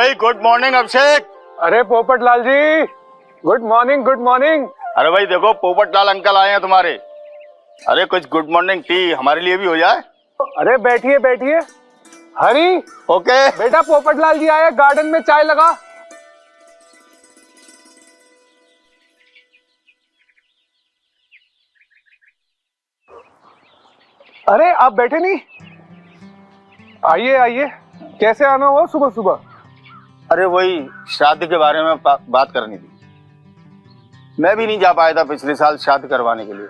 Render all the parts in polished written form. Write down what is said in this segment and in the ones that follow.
भाई good morning अभिषेक। अरे Popat Lal ji, good morning good morning. अरे भाई देखो पोपट लाल अंकल आए हैं तुम्हारे। अरे कुछ गुड मॉर्निंग टी हमारे लिए भी हो जाए। अरे बैठिए बैठिए। हरी, ओके बेटा पोपट लाल जी आए, गार्डन में चाय लगा। अरे आप बैठे नहीं, आइए आइए। कैसे आना हुआ सुबह सुबह? अरे वही शादी के बारे में बात करनी थी। मैं भी नहीं जा पाया था पिछले साल शादी करवाने के लिए।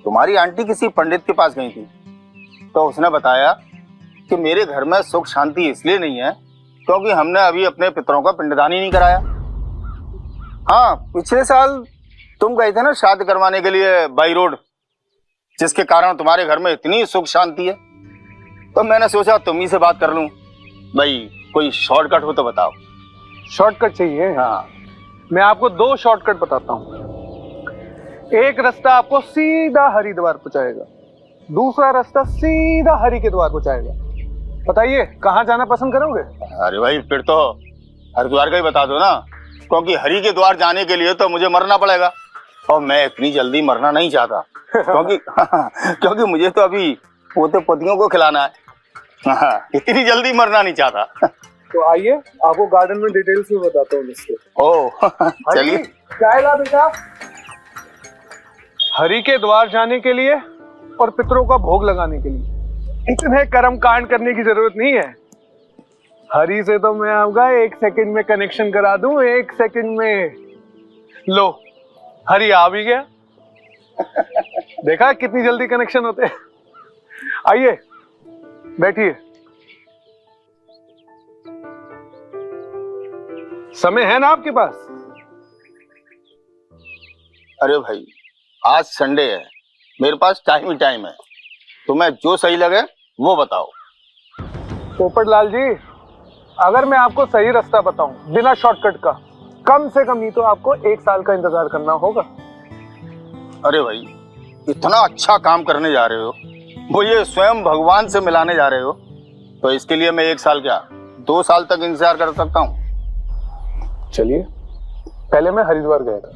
तुम्हारी आंटी किसी पंडित के पास गई थी तो उसने बताया कि मेरे घर में सुख शांति इसलिए नहीं है क्योंकि हमने अभी अपने पितरों का पिंडदान ही नहीं कराया। हाँ, पिछले साल तुम गए थे ना शादी करवाने के लिए बाई रोड, जिसके कारण तुम्हारे घर में इतनी सुख शांति है। तो मैंने सोचा तुम ही से बात कर लूं। भाई कोई शॉर्टकट हो तो बताओ। शॉर्टकट चाहिए? हाँ, मैं आपको दो शॉर्टकट बताता हूँ। एक रास्ता आपको सीधा हरिद्वार पहुंचाएगा, दूसरा रास्ता सीधा हरि के द्वार पहुंचाएगा। बताइए कहाँ जाना पसंद करोगे? अरे भाई फिर तो हरिद्वार का ही बता दो ना, क्योंकि हरि के द्वार जाने के लिए तो मुझे मरना पड़ेगा और मैं इतनी जल्दी मरना नहीं चाहता क्योंकि मुझे तो अभी पोते पोतियों को खिलाना है। इतनी जल्दी मरना नहीं चाहता। तो आइए आपको गार्डन में डिटेल्स में बताता हूँ इसके। ओह चलिए। चाय ला बेटा। हरि के द्वार जाने के लिए और पितरों का भोग लगाने के लिए इतने कर्म कांड करने की जरूरत नहीं है। हरि से तो मैं आपका 1 सेकंड में कनेक्शन करा दूं, 1 सेकंड में। लो, हरि आ भी गया। देखा कितनी जल्दी कनेक्शन होते हैं। आइए बैठिए। समय है ना आपके पास? अरे भाई आज संडे है, मेरे पास टाइम ही टाइम है। तुम्हें जो सही लगे वो बताओ। पोपट लाल जी, अगर मैं आपको सही रास्ता बताऊं बिना शॉर्टकट का, कम से कम ही तो आपको 1 साल का इंतजार करना होगा। अरे भाई इतना अच्छा काम करने जा रहे हो, मुझे स्वयं भगवान से मिलाने जा रहे हो, तो इसके लिए मैं 1 साल क्या 2 साल तक इंतजार कर सकता हूँ। चलिए, पहले मैं हरिद्वार गया था,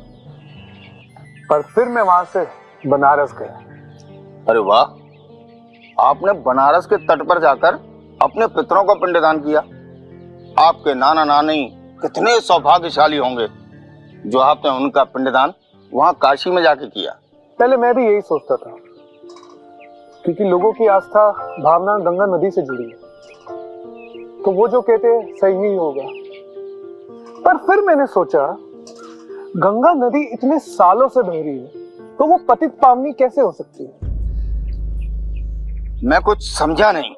पर फिर मैं वहां से बनारस गया। अरे वाह, आपने बनारस के तट पर जाकर अपने पितरों का पिंडदान किया। आपके नाना नानी कितने सौभाग्यशाली होंगे जो आपने उनका पिंडदान वहां काशी में जाके किया। पहले मैं भी यही सोचता था, क्योंकि लोगों की आस्था भावना गंगा नदी से जुड़ी है, तो वो जो कहते हैं सही ही होगा। पर फिर मैंने सोचा, गंगा नदी इतने सालों से बह रही है तो वो पतित पावनी कैसे हो सकती है? मैं कुछ समझा नहीं।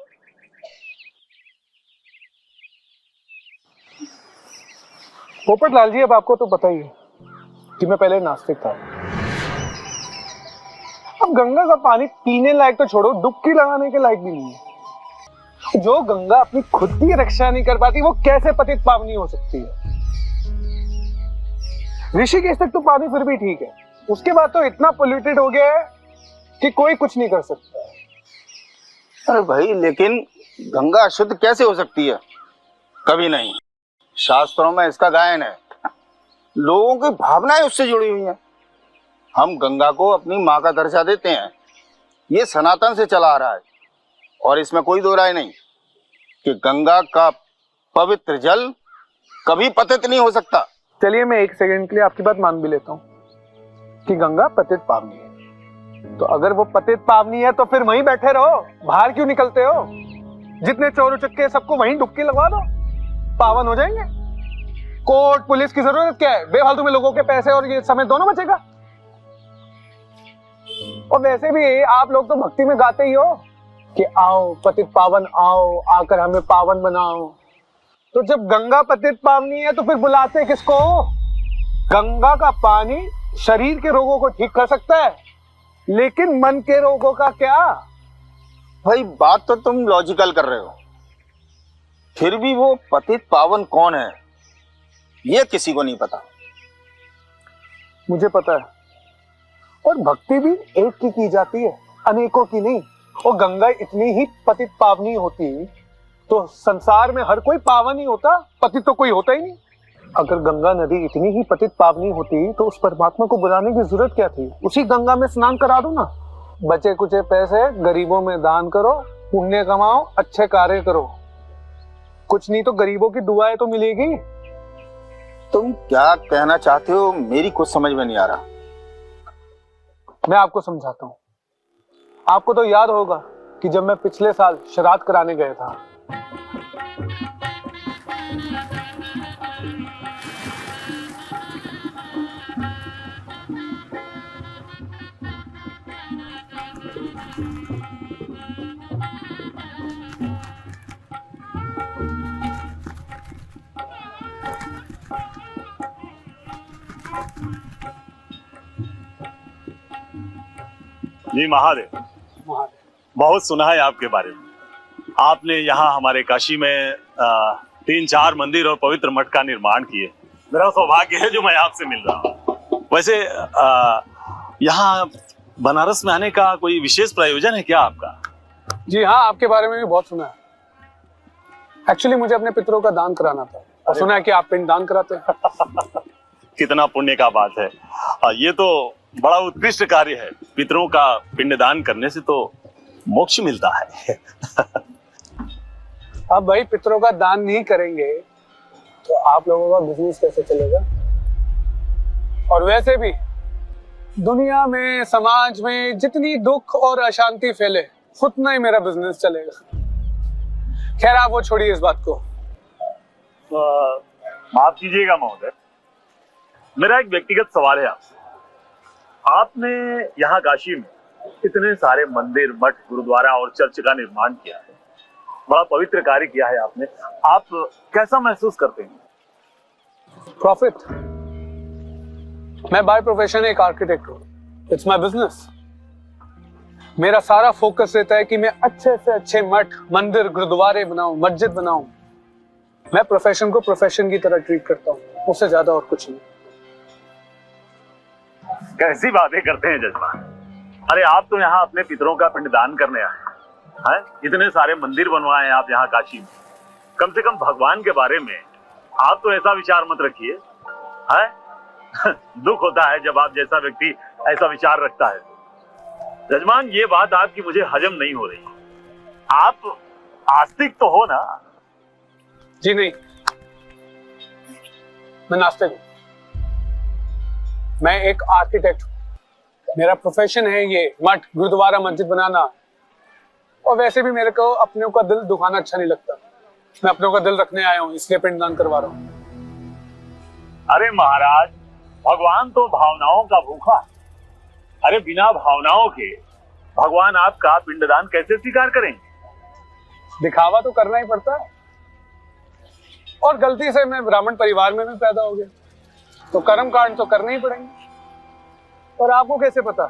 पोपट लाल जी, अब आपको तो पता ही है कि मैं पहले नास्तिक था। अब गंगा का पानी पीने लायक तो छोड़ो, डुबकी लगाने के लायक भी नहीं है। जो गंगा अपनी खुद की रक्षा नहीं कर पाती, वो कैसे पतित पावनी हो सकती है? ऋषिकेश तक तो पानी फिर भी ठीक है, उसके बाद तो इतना पोल्यूटेड हो गया है कि कोई कुछ नहीं कर सकता। अरे भाई लेकिन गंगा अशुद्ध कैसे हो सकती है? कभी नहीं। शास्त्रों में इसका गायन है। लोगों की भावनाएं उससे जुड़ी हुई हैं। हम गंगा को अपनी माँ का दर्जा देते हैं। ये सनातन से चला आ रहा है और इसमें कोई दो राय नहीं कि गंगा का पवित्र जल कभी पतित नहीं हो सकता। चलिए, मैं 1 सेकंड के लिए आपकी बात मान भी लेता हूं कि गंगा पतित पावनी है। तो अगर वो पतित पावनी है तो फिर वहीं बैठे रहो, बाहर क्यों निकलते हो? जितने चोर उचक्के सबको वहीं डुबकी लगवा दो, पावन हो जाएंगे। कोर्ट पुलिस की जरूरत क्या है? बेफालतू में लोगों के पैसे और ये समय दोनों बचेगा। और वैसे भी आप लोग तो भक्ति में गाते ही हो कि आओ पतित पावन आओ, आकर हमें पावन बनाओ। तो जब गंगा पतित पावनी है तो फिर बुलाते किसको? गंगा का पानी शरीर के रोगों को ठीक कर सकता है, लेकिन मन के रोगों का क्या? भाई बात तो तुम लॉजिकल कर रहे हो, फिर भी वो पतित पावन कौन है ये किसी को नहीं पता। मुझे पता है। और भक्ति भी एक की जाती है, अनेकों की नहीं। और गंगा इतनी ही पतित पावनी होती तो संसार में हर कोई पावन ही होता, पतित तो कोई होता ही नहीं। अगर गंगा नदी इतनी ही पतित पावनी होती तो उस परमात्मा को बुलाने की जरूरत क्या थी? उसी गंगा में स्नान करा दो ना। बचे कुचे पैसे गरीबों में दान करो, पुण्य कमाओ, अच्छे कार्य करो, कुछ नहीं तो गरीबों की दुआएं तो मिलेगी। तुम क्या कहना चाहते हो मेरी कुछ समझ में नहीं आ रहा। मैं आपको समझाता हूँ। आपको तो याद होगा कि जब मैं पिछले साल श्राद्ध कराने गया था, जी महादेव, बहुत सुना है आपके बारे में। आपने यहाँ हमारे काशी में 3-4 मंदिर और पवित्र मठ का निर्माण किए। मेरा सौभाग्य है जो मैं आपसे मिल रहा हूँ। वैसे यहाँ बनारस में आने का कोई विशेष प्रयोजन है क्या आपका? जी हाँ, आपके बारे में भी बहुत सुना है। एक्चुअली मुझे अपने पितरों का दान कराना था और सुना है कि आप पिंड दान कराते हैं। कितना पुण्य का बात है। ये तो बड़ा उत्कृष्ट कार्य है। पितरों का पिंडदान करने से तो मोक्ष मिलता है। अब भाई पितरों का दान नहीं करेंगे तो आप लोगों का बिजनेस कैसे चलेगा? और वैसे भी दुनिया में, समाज में जितनी दुख और अशांति फैले उतना ही मेरा बिजनेस चलेगा। खैर आप वो छोड़िए इस बात को। माफ कीजिएगा महोदय, मेरा एक व्यक्तिगत सवाल है आपसे। आपने यहाँ काशी में इतने सारे मंदिर, मठ, गुरुद्वारा और चर्च का निर्माण किया है, बड़ा पवित्र कार्य किया है आपने। आप कैसा महसूस करते हैं? प्रॉफिट। मैं बाय प्रोफेशन एक आर्किटेक्ट हूँ। It's my business. मेरा सारा फोकस रहता है कि मैं अच्छे से अच्छे मठ, मंदिर, गुरुद्वारे बनाऊं, मस्जिद बनाऊं। मैं प्रोफेशन को प्रोफेशन की तरह ट्रीट करता हूँ, उससे ज्यादा और कुछ नहीं। कैसी बातें करते हैं जजमान। अरे आप तो यहाँ अपने पितरों का पिंडदान करने आए हैं। इतने सारे मंदिर बनवाए आप यहाँ काशी में। कम से कम भगवान के बारे में आप तो ऐसा विचार मत रखिए। दुख होता है जब आप जैसा व्यक्ति ऐसा विचार रखता है। जजमान, ये बात आपकी मुझे हजम नहीं हो रही। आप आस्तिक तो हो ना? जी नहीं, मैं नास्तिक हूं। मैं एक आर्किटेक्ट हूं। मेरा प्रोफेशन है ये मठ, गुरुद्वारा, मस्जिद बनाना। और वैसे भी मेरे को अपनों का दिल दुखाना अच्छा नहीं लगता। मैं अपनों का दिल रखने आया हूं, इसलिए पिंडदान करवा रहा हूं। अरे महाराज, भगवान तो भावनाओं का भूखा है। अरे बिना भावनाओं के भगवान आपका पिंडदान कैसे स्वीकार करेंगे? दिखावा तो करना ही पड़ता है। और गलती से मैं ब्राह्मण परिवार में भी पैदा हो गया तो कर्म कांड तो करने ही पड़ेंगे। और आपको कैसे पता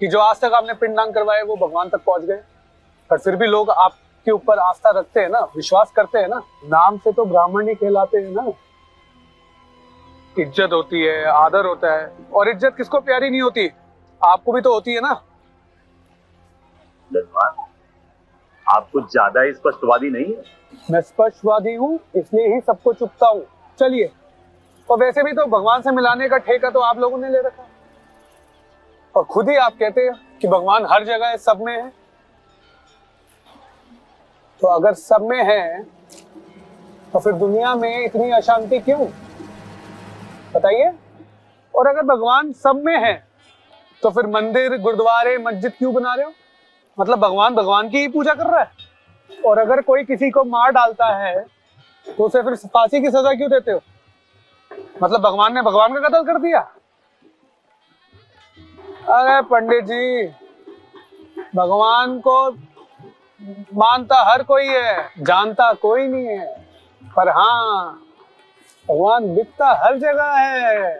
कि जो आज तक आपने पिंडदान करवाए वो भगवान तक पहुंच गए? पर फिर भी लोग आपके ऊपर आस्था रखते हैं ना, विश्वास करते हैं ना। नाम से तो ब्राह्मण ही कहलाते हैं ना। इज्जत होती है, आदर होता है। और इज्जत किसको प्यारी नहीं होती? आपको भी तो होती है ना। जजमान, आप कुछ ज्यादा ही स्पष्टवादी नहीं है? मैं स्पष्टवादी हूँ, इसलिए ही सबको चुपता हूँ। चलिए। और वैसे भी तो भगवान से मिलाने का ठेका तो आप लोगों ने ले रखा है। और खुद ही आप कहते हैं कि भगवान हर जगह है, सब में है। तो अगर सब में है तो फिर दुनिया में इतनी अशांति क्यों? बताइए। और अगर भगवान सब में है तो फिर मंदिर, गुरुद्वारे, मस्जिद क्यों बना रहे हो? मतलब भगवान की ही पूजा कर रहा है। और अगर कोई किसी को मार डालता है तो उसे फिर फांसी की सजा क्यों देते हो? मतलब भगवान ने भगवान का कत्ल कर दिया? अरे पंडित जी, भगवान को मानता हर कोई है, जानता कोई नहीं है। पर हाँ, भगवान बिकता हर जगह है।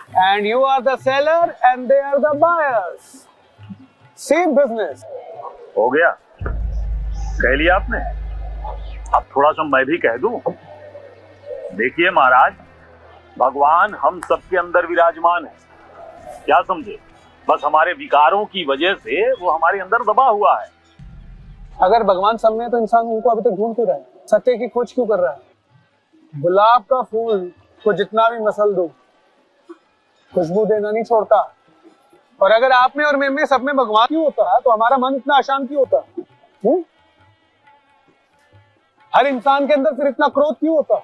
And you are the seller and they are the buyers. Same business. हो गया, कह लिया आपने। अब थोड़ा सा मैं भी कह दूं। देखिए महाराज, भगवान हम सबके अंदर विराजमान है। क्या समझे? बस हमारे विकारों की वजह से वो हमारे अंदर दबा हुआ है। अगर भगवान सब में है तो इंसान उनको अभी तक ढूंढ क्यों रहा है? सत्य की खोज क्यों कर रहा है? गुलाब का फूल को जितना भी मसल दो, खुशबू देना नहीं छोड़ता। और अगर आप में और मैं में सब में भगवान क्यों होता है तो हमारा मन इतना अशांत क्यों होता? हर इंसान के अंदर फिर इतना क्रोध क्यों होता?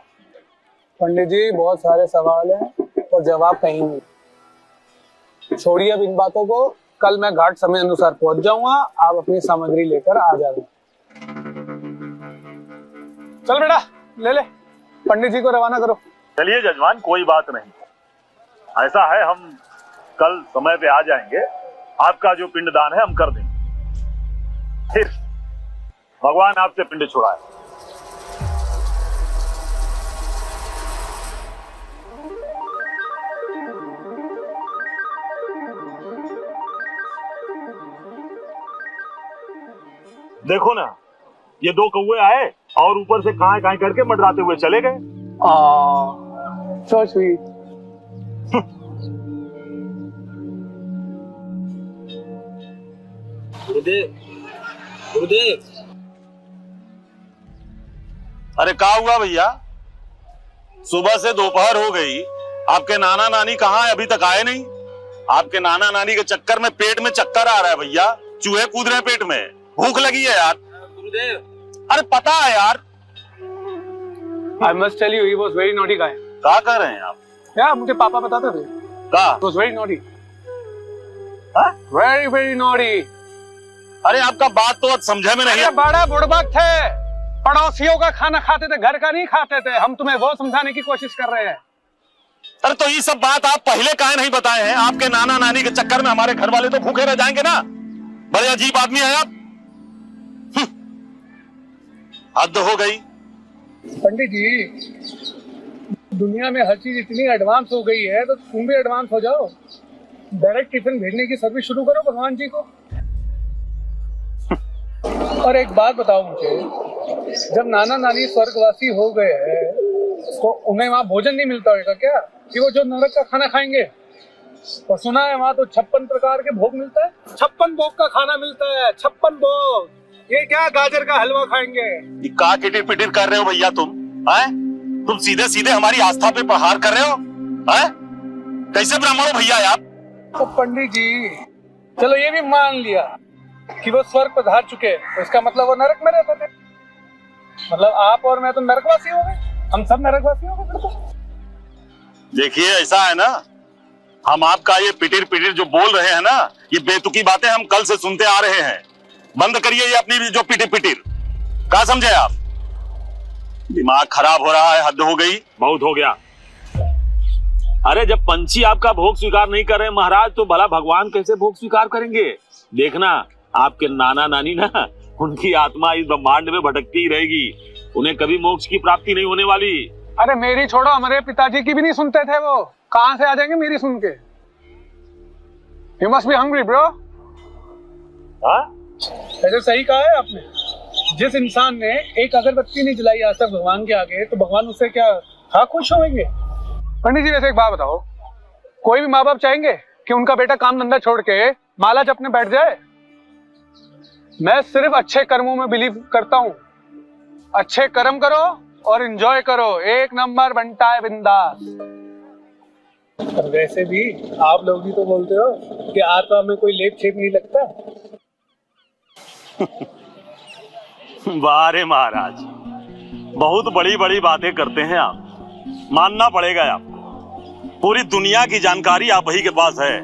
पंडित जी, बहुत सारे सवाल हैं और जवाब कहीं नहीं। छोड़िए अब इन बातों को। कल मैं घाट समय अनुसार पहुंच जाऊंगा, आप अपनी सामग्री लेकर आ जाना। चल बेटा, ले ले, पंडित जी को रवाना करो। चलिए जजमान, कोई बात नहीं। ऐसा है, हम कल समय पे आ जाएंगे। आपका जो पिंडदान है हम कर देंगे। फिर भगवान आपसे पिंड छुड़ाए। देखो ना, ये दो कौवे आए और ऊपर से काएं काएं करके मंडराते हुए चले गए। So sweet. गुरुदेव, गुरुदेव। अरे क्या हुआ भैया? सुबह से दोपहर हो गई, आपके नाना नानी कहाँ है? अभी तक आए नहीं। आपके नाना नानी के चक्कर में पेट में चक्कर आ रहा है भैया, चूहे कूद रहे हैं पेट में, भूख लगी है यार। गुरुदेव, अरे पता है यार। I must tell you, he was very naughty guy. क्या कर रहे हैं आप? क्या मुझे पापा बताते थे? क्या? He was very naughty. हाँ? Very very naughty. अरे आपका बात तो आज समझे में नहीं अरे है। बड़ा बुड़बक थे, पड़ोसियों का खाना खाते थे, घर का नहीं खाते थे। हम तुम्हें वो समझाने की कोशिश कर रहे हैं। अरे तो ये सब बात आप पहले काहे नहीं बताए हैं? आपके नाना नानी के चक्कर में हमारे घर वाले तो भूखे रह जाएंगे ना। बड़े अजीब आदमी है आप। हद हो गई। पंडित जी, दुनिया में हर चीज इतनी एडवांस हो गई है तो तुम भी एडवांस हो जाओ। डायरेक्ट टिफिन भेजने की सर्विस शुरू करो भगवान जी को। और एक बात बताओ मुझे, जब नाना नानी स्वर्गवासी हो गए हैं तो उन्हें वहां भोजन नहीं मिलता होगा क्या कि वो जो नरक का खाना खाएंगे? और सुना है वहां तो 56 प्रकार के भोग मिलता है। 56 भोग का खाना मिलता है, 56 भोग। ये क्या गाजर का हलवा खाएंगे? का किटिर पिटिर कर रहे हो भैया तुम? हैं? तुम सीधे सीधे हमारी आस्था पे प्रहार कर रहे हो? हैं? कैसे ब्राह्मण हो भैया आप? तो पंडित जी, चलो ये भी मान लिया कि वो स्वर्ग पधार चुके, तो इसका मतलब वो नरक में रहते थे। मतलब आप और मैं तो नरकवासी हो गए, हम सब नरकवासी हो गए। देखिए ऐसा है ना, हम आपका ये पिटिर पिटिर जो बोल रहे हैं ना, ये बेतुकी बातें हम कल से सुनते आ रहे हैं। बंद करिए ये अपनी जो पिटिर पिटिर। क्या समझे आप? दिमाग खराब हो रहा है, हद हो गई, बहुत हो गया। अरे जब पंछी आपका भोग स्वीकार नहीं कर रहे महाराज, तो भला भगवान कैसे भोग स्वीकार करेंगे? देखना, आपके नाना नानी ना, उनकी आत्मा इस ब्रह्मांड में भटकती ही रहेगी, उन्हें कभी मोक्ष की प्राप्ति नहीं होने वाली। अरे मेरी छोड़ो, हमारे पिताजी की भी नहीं सुनते थे वो, कहां से आ जाएंगे मेरी सुन के? You must be hungry, bro. ऐसे सही कहा है आपने। जिस इंसान ने एक अगरबत्ती नहीं जलाई आज तक भगवान के आगे, तो भगवान उससे क्या हाँ खुश होंगे? पंडित जी, वैसे एक बात बताओ, कोई भी माँ बाप चाहेंगे कि उनका बेटा काम धंधा छोड़ के माला जपने बैठ जाए? मैं सिर्फ अच्छे कर्मों में बिलीव करता हूँ। अच्छे कर्म करो और एंजॉय करो, एक नंबर बनता है बिंदास। और वैसे भी आप लोग भी तो बोलते हो कि आत्मा में कोई लेप छेप नहीं लगता। वाह रे महाराज, बहुत बड़ी बड़ी बातें करते हैं आप, मानना पड़ेगा आप। पूरी दुनिया की जानकारी आप ही के पास है।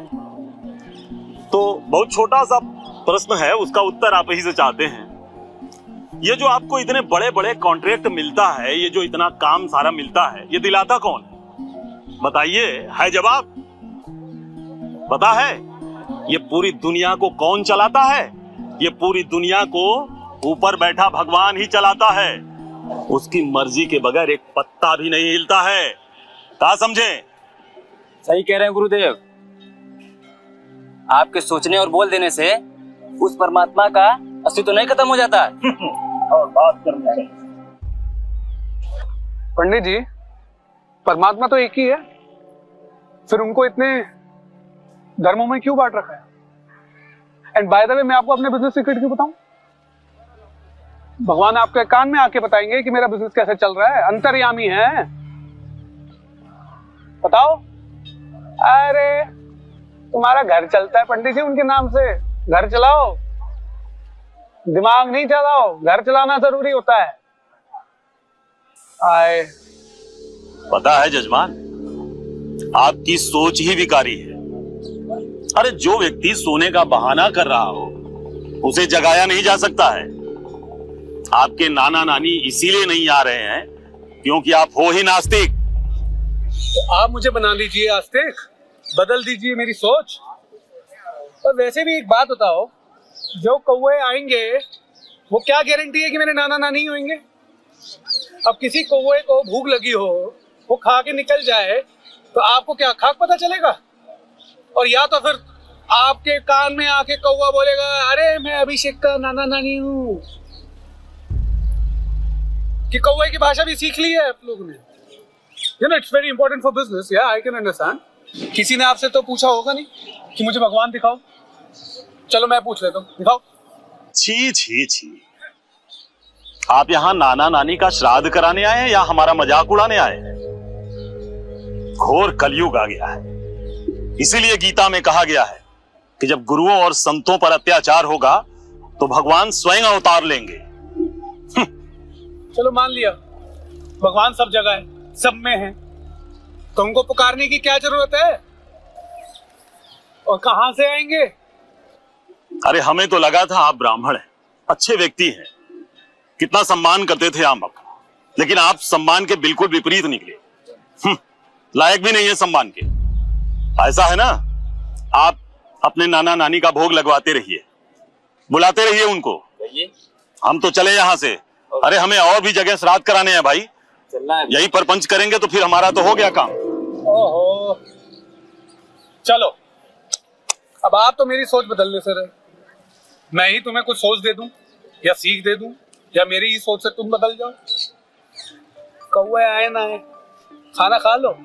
तो बहुत छोटा सा प्रश्न है, उसका उत्तर आप ही से चाहते हैं। ये जो आपको इतने बड़े बड़े कॉन्ट्रैक्ट मिलता है, ये जो इतना काम सारा मिलता है, ये दिलाता कौन है? बताइए, है जवाब? पता है ये पूरी दुनिया को कौन चलाता है? ये पूरी दुनिया को ऊपर बैठा भगवान ही चलाता है। उसकी मर्जी के बगैर एक पत्ता भी नहीं हिलता है। क्या समझे? सही कह रहे हैं गुरुदेव। आपके सोचने और बोल देने से उस परमात्मा का अस्तित्व नहीं खत्म हो जाता। और बात करना है। पंडित जी, परमात्मा तो एक ही है, फिर उनको इतने धर्मों में क्यों बांट रखा है? एंड बाय द वे, मैं आपको अपने बिजनेस सीक्रेट क्यों बताऊं? भगवान आपके कान में आके बताएंगे कि मेरा बिजनेस कैसे चल रहा है। अंतर्यामी है। बताओ। अरे तुम्हारा घर चलता है पंडित जी उनके नाम से। घर चलाओ, दिमाग नहीं चलाओ। घर चलाना जरूरी होता है। आए। पता है जजमान, आपकी सोच ही विकारी है। अरे जो व्यक्ति सोने का बहाना कर रहा हो उसे जगाया नहीं जा सकता है। आपके नाना नानी इसीलिए नहीं आ रहे हैं क्योंकि आप हो ही नास्तिक। तो आप मुझे बना लीजिए आस्तिक, बदल दीजिए मेरी सोच। और वैसे भी एक बात बताओ, जो कौवे आएंगे वो क्या गारंटी है कि मेरे नाना नानी होंगे? अब किसी कौवे को भूख लगी हो, वो खा के निकल जाए तो आपको क्या खाक पता चलेगा? और या तो फिर आपके कान में आके कौवा बोलेगा, अरे मैं अभिषेक का नाना नानी हूँ। कि कौवे की भाषा भी सीख ली है आप लोगों ने। You know, it's very important for business. Yeah, I can understand. किसी ने आपसे तो पूछा होगा नहीं कि मुझे भगवान दिखाओ। चलो मैं पूछ लेता हूँ, दिखाओ। छी छी छी, आप यहाँ नाना नानी का श्राद्ध कराने आए हैं या हमारा मजाक उड़ाने आए हैं? घोर कलयुग आ गया है। इसीलिए गीता में कहा गया है कि जब गुरुओं और संतों पर अत्याचार होगा तो भगवान स्वयं अवतार लेंगे। चलो मान लिया, भगवान सब जगह है, सब में है, तो उनको पुकारने की क्या जरूरत है? और कहां से आएंगे? अरे हमें तो लगा था आप ब्राह्मण हैं, अच्छे व्यक्ति हैं, कितना सम्मान करते थे आप, लेकिन आप सम्मान के बिल्कुल विपरीत निकले। लायक भी नहीं है सम्मान के। ऐसा है ना, आप अपने नाना नानी का भोग लगवाते रहिए, बुलाते रहिए उनको। हम तो चले यहां से। अरे हमें और भी जगह श्राद्ध कराने हैं भाई, यही परपंच करेंगे तो फिर हमारा तो हो गया काम। ओहो, चलो अब आप तो मेरी सोच बदलने से रहे। मैं ही तुम्हें कुछ सोच दे दूं या सीख दे दूं, या मेरी ही सोच से तुम बदल जाओ। कौवे आए ना आए, खाना खा लो।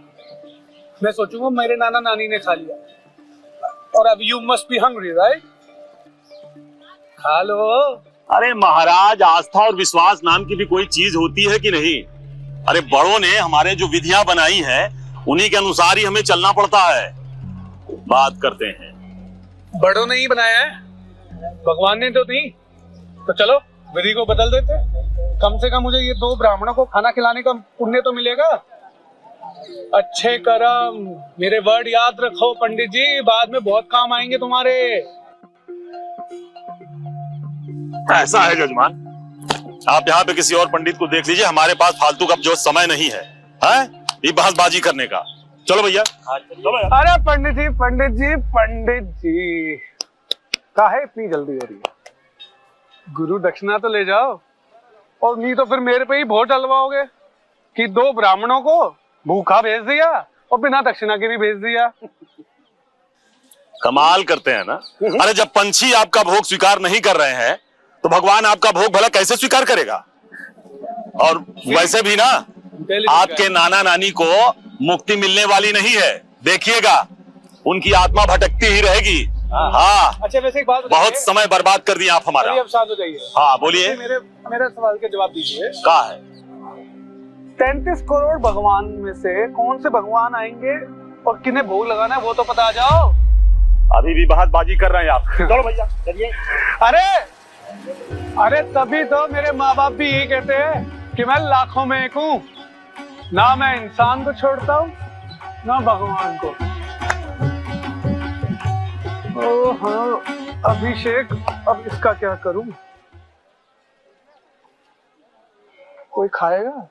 मैं सोचूंगा मेरे नाना नानी ने खा लिया, और अब you must be hungry right? खा लो। अरे महाराज, आस्था और विश्वास नाम की भी कोई चीज होती है कि नहीं? अरे बड़ों ने हमारे जो विधियां बनाई है उन्हीं के अनुसार ही हमें चलना पड़ता है। बात करते हैं। बड़ों ने ही बनाया है, भगवान ने तो दी। तो चलो विधि को बदल देते। कम से कम मुझे ये 2 ब्राह्मणों को खाना खिलाने का पुण्य तो मिलेगा। अच्छे कर्म, मेरे वर्ड याद रखो पंडित जी, बाद में बहुत काम आएंगे तुम्हारे। ऐसा है जजमान, आप यहाँ पे किसी और पंडित को देख लीजिए, हमारे पास फालतू का जो समय नहीं है, ये बहसबाजी करने का। चलो भैया। अरे पंडित जी, पंडित जी, पंडित जी, काहे इतनी जल्दी हो रही है? गुरु दक्षिणा तो ले जाओ, और नहीं तो फिर मेरे पे ही भोट डलवाओगे कि 2 ब्राह्मणों को भूखा भेज दिया और बिना दक्षिणा के भी भेज दिया। कमाल करते हैं ना। अरे जब पंछी आपका भोग स्वीकार नहीं कर रहे हैं तो भगवान आपका भोग भला कैसे स्वीकार करेगा? और वैसे भी ना, आपके नाना नानी को मुक्ति मिलने वाली नहीं है, देखिएगा उनकी आत्मा भटकती ही रहेगी। हाँ। अच्छा वैसे एक बात, बहुत समय बर्बाद कर दिया आप हमारा। अब शांत हो जाइए। हाँ बोलिए। मेरे सवाल के जवाब दीजिए। कहा है 33 करोड़ भगवान में से कौन से भगवान आएंगे और किन्हें भोग लगाना है वो तो पता आ जाओ। अभी भी बहसबाजी कर रहे हैं आप। चलो भैया चलिए। अरे तभी तो मेरे माँ बाप भी यही कहते हैं कि मैं लाखों में एक हूँ। ना मैं इंसान को छोड़ता हूँ ना भगवान को। ओह अभिषेक, अब इसका क्या करूं? कोई खाएगा?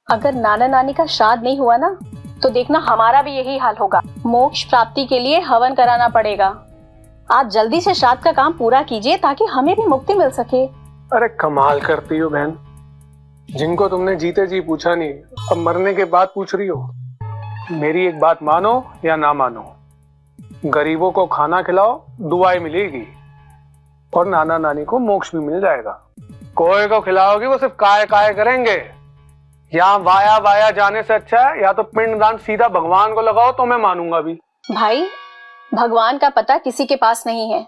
अगर नाना नानी का श्राद्ध नहीं हुआ ना, तो देखना हमारा भी यही हाल होगा। मोक्ष प्राप्ति के लिए हवन कराना पड़ेगा। आप जल्दी से श्राद्ध का काम पूरा कीजिए ताकि हमें भी मुक्ति मिल सके। अरे कमाल करती हो बहन, जिनको तुमने जीते जी पूछा नहीं, अब मरने के बाद पूछ रही हो। मेरी एक बात मानो या ना मानो, गरीबों को खाना खिलाओ, दुआएं मिलेगी, और नाना नानी को मोक्ष भी मिल जाएगा। कोई को खिलाओगी वो सिर्फ काय काय करेंगे, यहाँ वाया वाया जाने से अच्छा है या तो पिंडदान सीधा भगवान को लगाओ तो मैं मानूंगा भी। भाई, भगवान का पता किसी के पास नहीं है,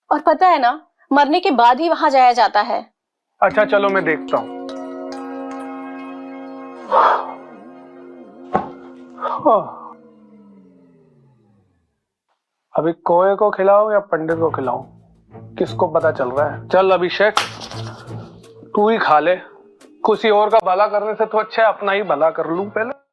और पता है ना, मरने के बाद ही वहां जाया जाता है। अच्छा चलो मैं देखता हूँ। अभी कोए को खिलाऊं या पंडित को खिलाऊं, किसको पता चल रहा है। चल अभिषेक, तू ही खा ले, किसी और का भला करने से तो अच्छा है अपना ही भला कर लूं पहले।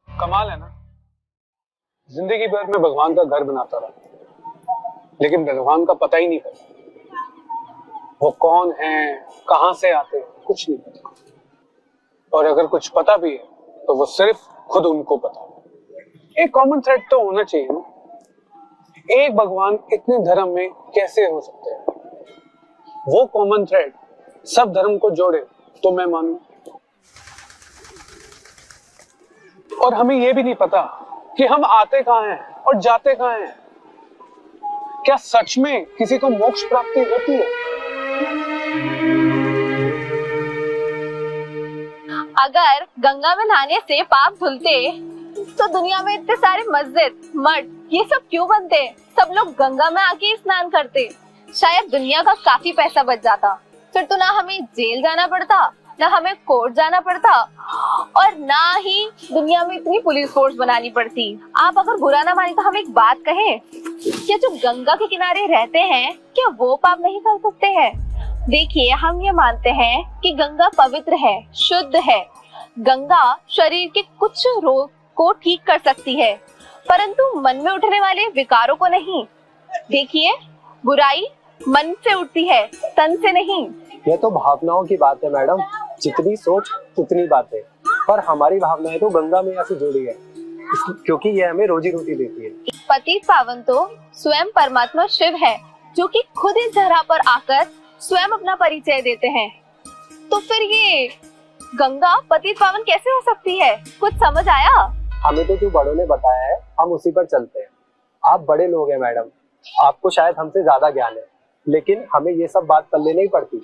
कमाल है ना, जिंदगी भर में भगवान का घर बनाता रहा, लेकिन भगवान का पता ही नहीं पता। वो कौन है, कहां से आते हैं, कुछ नहीं पता। और अगर कुछ पता भी है तो वो सिर्फ खुद उनको पता है। एक कॉमन थ्रेड तो होना चाहिए ना। एक भगवान इतने धर्म में कैसे हो सकते हैं? वो कॉमन थ्रेड सब धर्म को जोड़े तो मैं मानूं। और हमें यह भी नहीं पता कि हम आते कहां हैं और जाते कहां हैं। क्या सच में किसी को मोक्ष प्राप्ति होती है? अगर गंगा में नहाने से पाप धुलते तो दुनिया में इतने सारे मस्जिद, मठ, ये सब क्यों बनते? सब लोग गंगा में आके स्नान करते, शायद दुनिया का काफी पैसा बच जाता। फिर तो ना हमें जेल जाना पड़ता, ना हमें कोर्ट जाना पड़ता, और ना ही दुनिया में इतनी पुलिस फोर्स बनानी पड़ती। आप अगर बुरा ना माने तो हम एक बात कहें, क्या जो गंगा के किनारे रहते हैं क्या वो पाप नहीं कर सकते हैं? देखिए, हम ये मानते हैं कि गंगा पवित्र है, शुद्ध है। गंगा शरीर के कुछ रोग को ठीक कर सकती है, परंतु मन में उठने वाले विकारों को नहीं। देखिए, बुराई मन से उठती है, तन से नहीं। ये तो भावनाओं की बात है मैडम, जितनी सोच उतनी बातें। पर हमारी भावनाएं तो गंगा मैया से जुड़ी है, क्योंकि ये हमें रोजी रोटी देती है। पतित पावन तो स्वयं परमात्मा शिव है, जो कि खुद इस धरा पर आकर स्वयं अपना परिचय देते हैं। तो फिर ये गंगा पतित पावन कैसे हो सकती है? कुछ समझ आया? हमें तो जो बड़ों ने बताया है हम उसी पर चलते हैं। आप बड़े लोग हैं मैडम, आपको शायद हमसे ज्यादा ज्ञान है, लेकिन हमें ये सब बात कर लेनी पड़ती।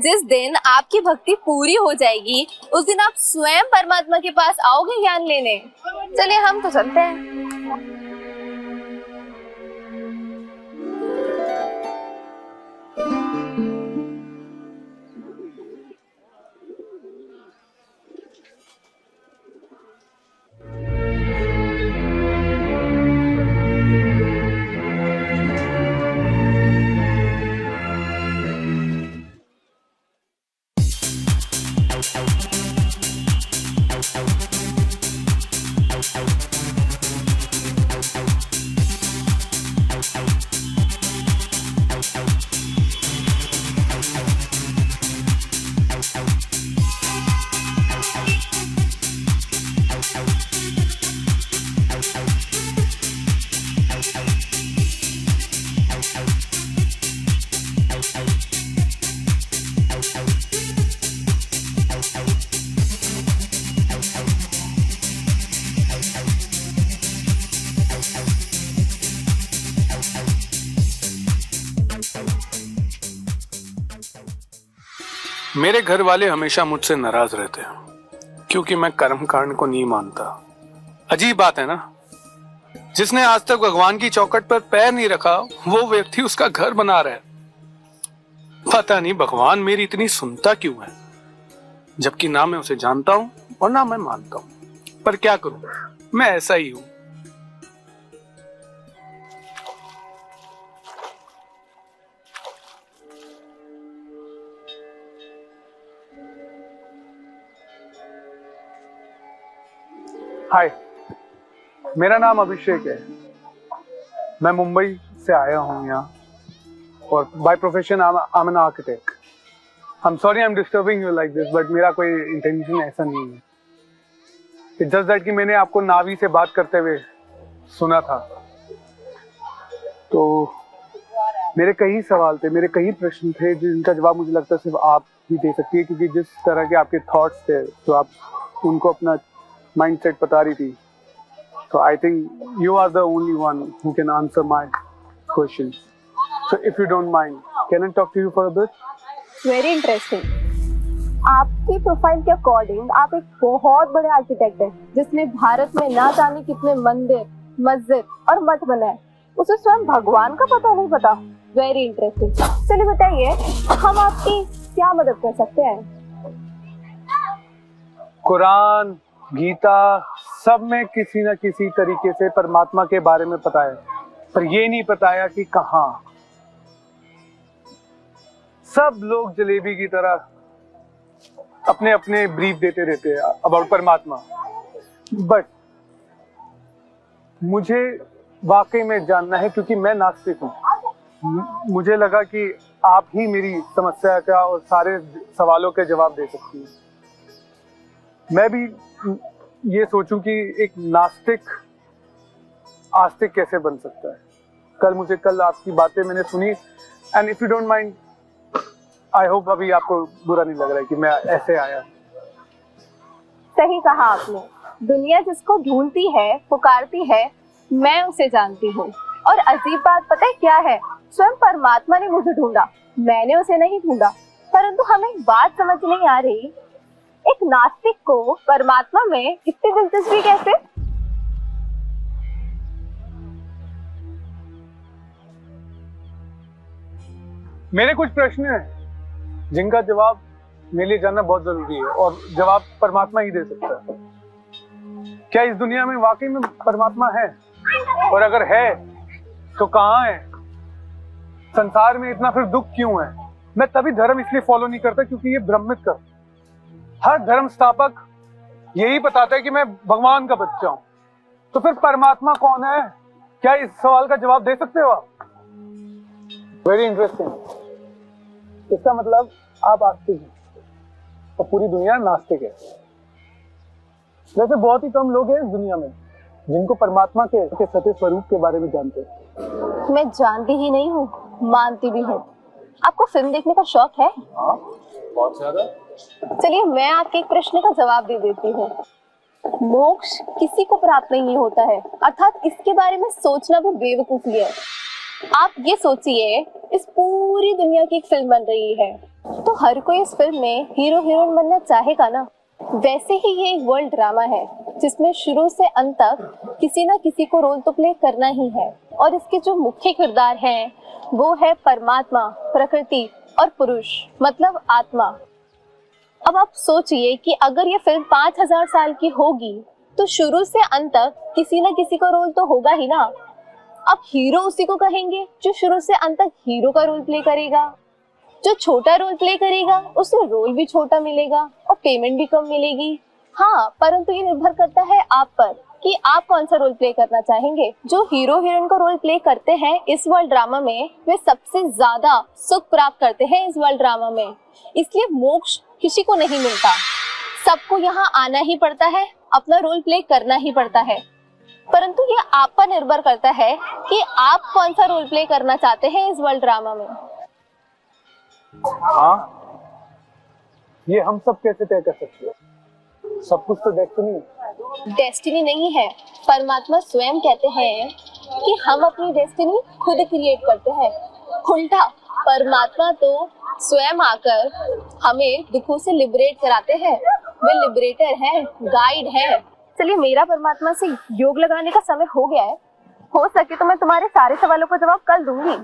जिस दिन आपकी भक्ति पूरी हो जाएगी उस दिन आप स्वयं परमात्मा के पास आओगे ज्ञान लेने। चलिए हम तो चलते हैं। मेरे घर वाले हमेशा मुझसे नाराज रहते हैं क्योंकि मैं कर्म कांड को नहीं मानता। अजीब बात है ना, जिसने आज तक भगवान की चौखट पर पैर नहीं रखा वो व्यक्ति उसका घर बना रहा है। पता नहीं भगवान मेरी इतनी सुनता क्यों है, जबकि ना मैं उसे जानता हूं और ना मैं मानता हूं। पर क्या करूं, मैं ऐसा ही हूं। हाय, मेरा नाम अभिषेक है। मैं मुंबई से आया हूँ यहाँ, और by profession I am an architect. I'm sorry I'm disturbing you like this, but मेरा कोई इंटेंशन ऐसा नहीं है। It's just that कि मैंने आपको नावी से बात करते हुए सुना था, तो मेरे कई सवाल थे, मेरे कई प्रश्न थे जिनका जवाब मुझे लगता है सिर्फ आप ही दे सकती है, क्योंकि जिस तरह के आपके थॉट्स थे तो आप उनको अपना माइंडसेट बता रही थी। So I think you are the only one who can answer my questions. So if you don't mind, can I talk to you for a bit? Very interesting. आपकी प्रोफाइल के अकॉर्डिंग आप एक बहुत बड़े architect हैं जिसने भारत में ना जाने कितने मंदिर, मस्जिद और मठ बनाए, उसे स्वयं भगवान का पता नहीं पता। Very interesting. चलिए बताइए, हम आपकी क्या मदद कर सकते हैं? कुरान, गीता, सब में किसी न किसी तरीके से परमात्मा के बारे में पता है, पर ये नहीं बताया कि कहाँ। सब लोग जलेबी की तरह अपने अपने ब्रीफ देते रहते हैं अबाउट परमात्मा, बट मुझे वाकई में जानना है, क्योंकि मैं नास्तिक हूँ। मुझे लगा कि आप ही मेरी समस्या का और सारे सवालों के जवाब दे सकती हैं। मैं भी ये सोचूं कि एक नास्तिक आस्तिक कैसे बन सकता है। कल आपकी बातें मैंने सुनी, and if you don't mind, I hope अभी आपको बुरा नहीं लग रहा है कि मैं ऐसे आया। सही कहा आपने। दुनिया जिसको ढूंढती है, पुकारती है, मैं उसे जानती हूँ। और अजीब बात पता है क्या है? स्वयं परमात्मा ने मुझे ढूंढा, मैंने उसे नहीं ढूंढा। परंतु हमें एक बात समझ नहीं आ रही, एक नास्तिक को परमात्मा में इतनी दिलचस्पी कैसे? मेरे कुछ प्रश्न हैं जिनका जवाब मेरे लिए जानना बहुत जरूरी है, और जवाब परमात्मा ही दे सकता है। क्या इस दुनिया में वाकई में परमात्मा है? और अगर है तो कहाँ है? संसार में इतना फिर दुख क्यों है? मैं तभी धर्म इसलिए फॉलो नहीं करता क्योंकि ये भ्रमित कर। हर धर्म स्थापक यही बताता है कि मैं भगवान का बच्चा हूं, तो फिर परमात्मा कौन है? क्या इस सवाल का जवाब दे सकते हो आप? Very interesting. इसका मतलब आप आस्तिक हैं और पूरी दुनिया नास्तिक है। वैसे बहुत ही कम लोग हैं इस दुनिया में जिनको परमात्मा के सत्य स्वरूप के बारे में जानते हैं। मैं जानती ही नहीं हूँ, मानती भी हूँ। आपको फिल्म देखने का शौक है? हाँ, बहुत ज्यादा। चलिए मैं आपके एक प्रश्न का जवाब दे देती हूँ। मोक्ष किसी को प्राप्त नहीं होता है, अर्थात इसके बारे में सोचना भी बेवकूफी है। आप ये सोचिए, इस पूरी दुनिया की एक फिल्म बन रही है, तो हर कोई इस फिल्म में हीरो हीरोइन बनना चाहेगा ना। वैसे ही ये एक वर्ल्ड ड्रामा है जिसमें शुरू से अंत तक किसी ना किसी को रोल तो प्ले करना ही है, और इसके जो मुख्य किरदार हैं वो है परमात्मा, प्रकृति और पुरुष मतलब आत्मा। अब आप सोचिए कि अगर ये फिल्म 5000 साल की होगी तो शुरू से अंत तक किसी ना किसी का रोल तो होगा ही ना। अब हीरो उसी को कहेंगे जो शुरू से अंत तक हीरो का रोल प्ले करेगा। जो छोटा रोल प्ले करेगा उसे रोल भी छोटा मिलेगा और पेमेंट भी कम मिलेगी। हाँ, परंतु ये निर्भर करता है आप पर कि आप कौन सा रोल प्ले करना चाहेंगे। जो हीरो हीरोइन को रोल प्ले करते हैं इस वर्ल्ड ड्रामा में, वे सबसे ज्यादा सुख प्राप्त करते हैं इस वर्ल्ड ड्रामा में। इसलिए मोक्ष किसी को नहीं मिलता, सबको यहाँ आना ही पड़ता है, अपना रोल प्ले करना ही पड़ता है। परंतु ये आप पर निर्भर करता है कि आप कौन सा रोल प्ले करना चाहते हैं इस वर्ल्ड ड्रामा में। हाँ, ये हम सब कैसे तय कर सकते हैं? सब कुछ तो डेस्टिनी नहीं है, परमात्मा स्वयं कहते हैं कि हम अपनी डेस्टिनी खुद क्रिएट करते हैं। उल्टा परमात्मा तो स्वयं आकर हमें दुखों से लिबरेट कराते हैं। वे लिबरेटर हैं, गाइड हैं। चलिए मेरा परमात्मा से योग लगाने का समय हो गया है। हो सके तो मैं तुम्हारे सारे सवालों का जवाब कल दूंगी।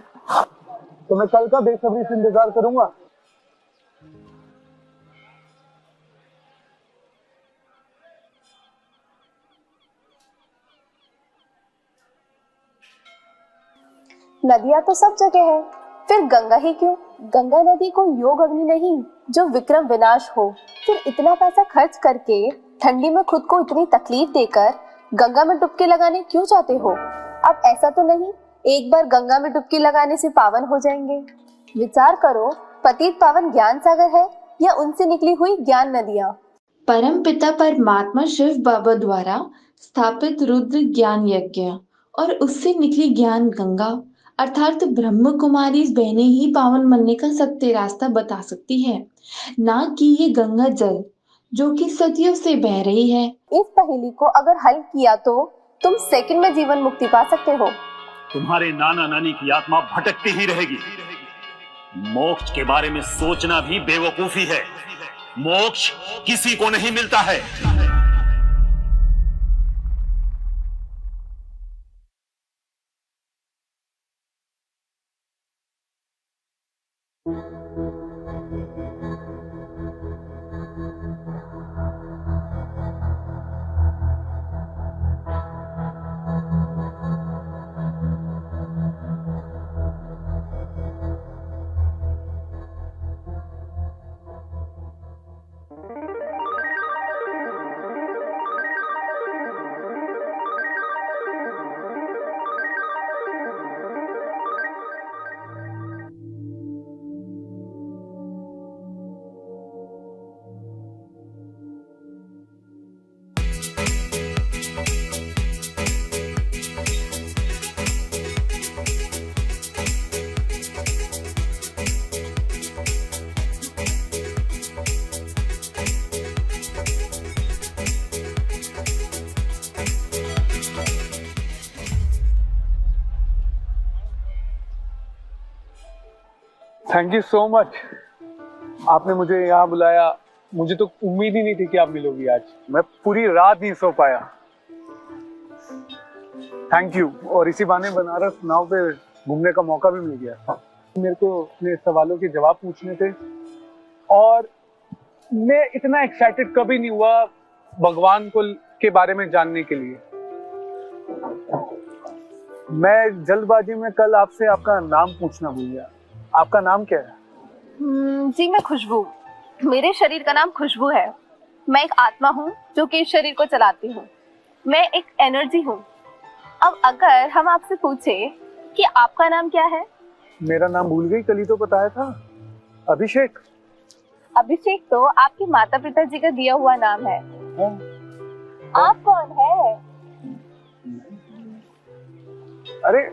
तो मैं कल का बेसब्री से इंतजार करूंगा। नदियां तो सब जगह है, फिर गंगा ही क्यों? गंगा नदी को योग अग्नि नहीं जो विक्रम विनाश हो। फिर इतना पैसा खर्च करके ठंडी में खुद को इतनी तकलीफ देकर गंगा में डुबकी लगाने क्यों चाहते हो? अब ऐसा तो नहीं एक बार गंगा में डुबकी लगाने से पावन हो जाएंगे। विचार करो पतित पावन ज्ञान सागर है या उनसे निकली हुई ज्ञान नदियाँ? परम पिता परमात्मा शिव बाबा द्वारा स्थापित रुद्र ज्ञान यज्ञ और उससे निकली ज्ञान गंगा अर्थात ब्रह्म कुमारी बहनें ही पावन बनने का सत्य रास्ता बता सकती है, ना कि ये गंगा जल जो कि सदियों से बह रही है। इस पहेली को अगर हल किया तो तुम सेकंड में जीवन मुक्ति पा सकते हो। तुम्हारे नाना नानी की आत्मा भटकती ही रहेगी। मोक्ष के बारे में सोचना भी बेवकूफी है। मोक्ष किसी को नहीं मिलता है। Thank you so much. आपने मुझे यहाँ बुलाया, मुझे तो उम्मीद ही नहीं थी कि आप मिलोगी आज। मैं पूरी रात नहीं सो पाया। Thank you. और इसी बहाने बनारस नाव पे घूमने का मौका भी मिल गया। मेरे को अपने सवालों के जवाब पूछने थे और मैं इतना एक्साइटेड कभी नहीं हुआ भगवान को के बारे में जानने के लिए। मैं जल्दबाजी में कल आपसे आपका नाम पूछना भूल गया। आपका नाम क्या है? जी मैं खुशबू। मेरे शरीर का नाम खुशबू है। मैं एक आत्मा हूँ जो कि इस शरीर को चलाती हूँ। मैं एक एनर्जी हूँ। अब अगर हम आपसे पूछे कि आपका नाम क्या है? मेरा नाम भूल गई, कल ही तो बताया था। अभिषेक। अभिषेक तो आपके माता पिता जी का दिया हुआ नाम है। आप कौन है? अरे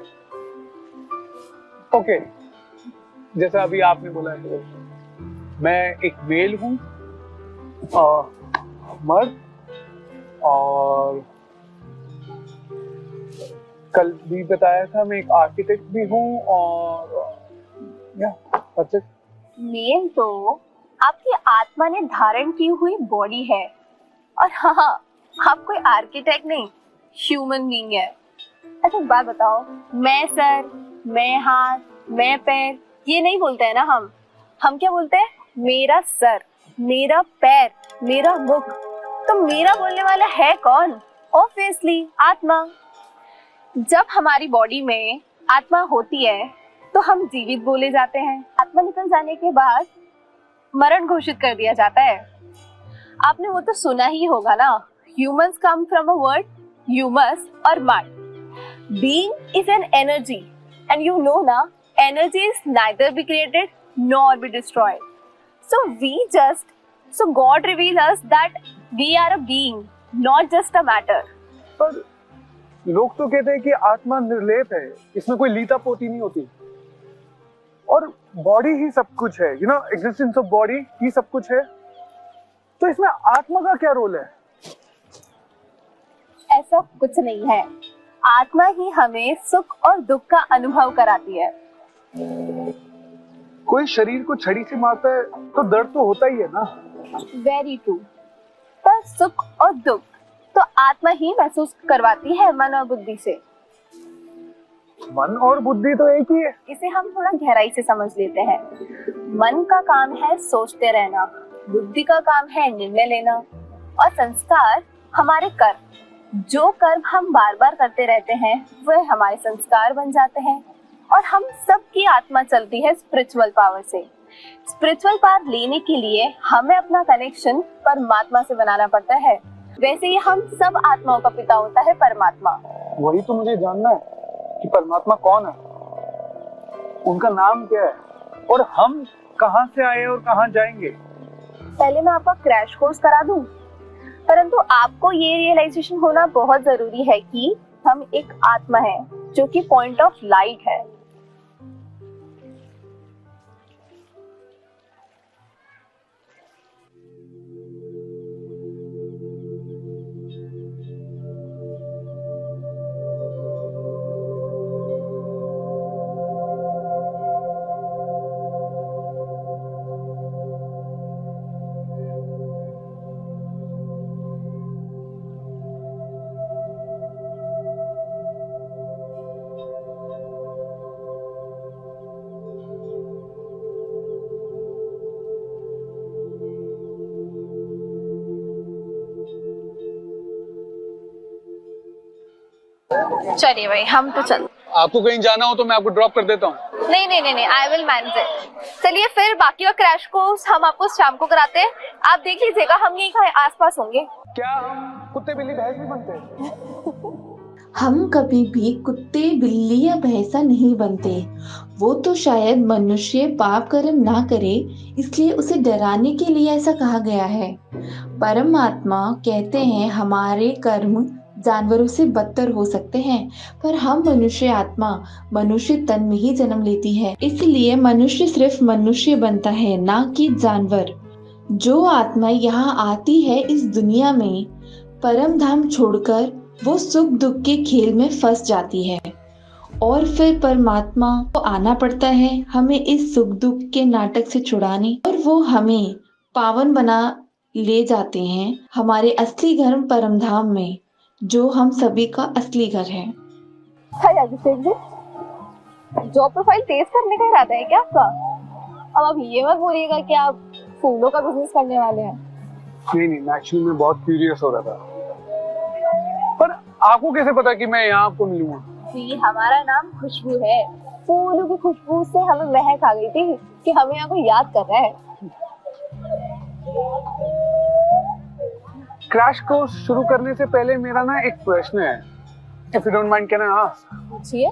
ओके, जैसा अभी आपने बोला है, मैं एक मेल हूँ, मर्द, और कल भी बताया था मैं एक आर्किटेक्ट भी हूँ और मेल तो आपकी आत्मा ने धारण की हुई बॉडी है और हाँ, आप कोई आर्किटेक्ट नहीं, ह्यूमन बीइंग है। अच्छा एक बात बताओ, मैं सर, मैं हाथ, मैं पैर ये नहीं बोलते हैं ना हम क्या बोलते हैं? मेरा सर, मेरा पैर, मेरा मुख। तो मेरा बोलने वाला है कौन? ऑब्वियसली आत्मा। जब हमारी बॉडी में आत्मा होती है तो हम जीवित बोले जाते हैं। आत्मा निकल जाने के बाद मरण घोषित कर दिया जाता है। आपने वो तो सुना ही होगा ना, humans come from a word humus और mud. Being is an energy and you know ना, energy is neither be created nor be destroyed. So God revealed us that we are a being, not just a matter. पर लोग तो कहते हैं कि आत्मा निर्लेप है, इसमें कोई लीता पोती नहीं होती और बॉडी ही सब कुछ है। You know, existence of body ही सब कुछ है। तो इसमें आत्मा का क्या रोल है? ऐसा कुछ नहीं है। आत्मा ही हमें सुख और दुख का अनुभव कराती है। कोई शरीर को छड़ी से मारता है तो दर्द तो होता ही है ना। Very true. पर सुख और दुख तो आत्मा ही महसूस करवाती है मन और बुद्धि से। मन और बुद्धि तो एक ही है। इसे हम थोड़ा गहराई से समझ लेते हैं। मन का काम है सोचते रहना, बुद्धि का काम है निर्णय लेना और संस्कार हमारे कर्म। जो कर्म हम बार बार करते रहते हैं वह हमारे संस्कार बन जाते हैं और हम सबकी आत्मा चलती है स्पिरिचुअल पावर से। स्पिरिचुअल पावर लेने के लिए हमें अपना कनेक्शन परमात्मा से बनाना पड़ता है। वैसे ही हम सब आत्माओं का पिता होता है परमात्मा। वही तो मुझे जानना है कि परमात्मा कौन है, उनका नाम क्या है और हम कहाँ से आए और कहाँ जाएंगे? पहले मैं आपका क्रैश कोर्स करा दूं, परंतु आपको ये रियलाइजेशन होना बहुत जरूरी है कि हम एक आत्मा है जो कि पॉइंट ऑफ लाइट है। चलिए भाई, हम तो चल। आपको कहीं जाना हो तो मैं आपको ड्रॉप कर देता हूँ। नहीं नहीं नहीं नहीं, आई विल मैनेज इट। चलिए फिर बाकी का क्रैश कोर्स हम आपको शाम को कराते हैं, आप देख लीजिएगा, हम यहीं आसपास होंगे। क्या हम कुत्ते बिल्ली भैंस भी बनते हैं? हम कभी भी कुत्ते बिल्ली या भैंसा नहीं बनते। वो तो शायद मनुष्य पाप कर्म ना करे, इसलिए उसे डराने के लिए ऐसा कहा गया है। परमात्मा कहते हैं हमारे कर्म जानवरों से बदतर हो सकते हैं, पर हम मनुष्य आत्मा मनुष्य तन में ही जन्म लेती है, इसलिए मनुष्य सिर्फ मनुष्य बनता है, ना कि जानवर। जो आत्मा यहाँ आती है इस दुनिया में, परम धाम छोड़कर वो सुख दुख के खेल में फंस जाती है और फिर परमात्मा को आना पड़ता है हमें इस सुख दुख के नाटक से छुड़ाने, और वो हमें पावन बना ले जाते हैं हमारे असली घर परम धाम में, जो हम सभी का असली घर है। हाय अभिषेक जी, जॉब प्रोफाइल तेज करने का इरादा है क्या आपका? अब ये मत बोलिएगा कि आप फूलों का बिजनेस करने वाले हैं। नहीं नहीं, एक्चुअली मैं बहुत क्यूरियस हो रहा था। पर आपको कैसे पता कि मैं यहाँ आपको मिलूंगा? जी, हमारा नाम खुशबू है। फूलों की खुशबू से हमें महक आ गई थी कि हमें यहाँ को याद कर रहा है। क्रैश कोर्स शुरू करने से पहले मेरा ना एक प्रश्न है, if you don't mind can I ask? पूछिए।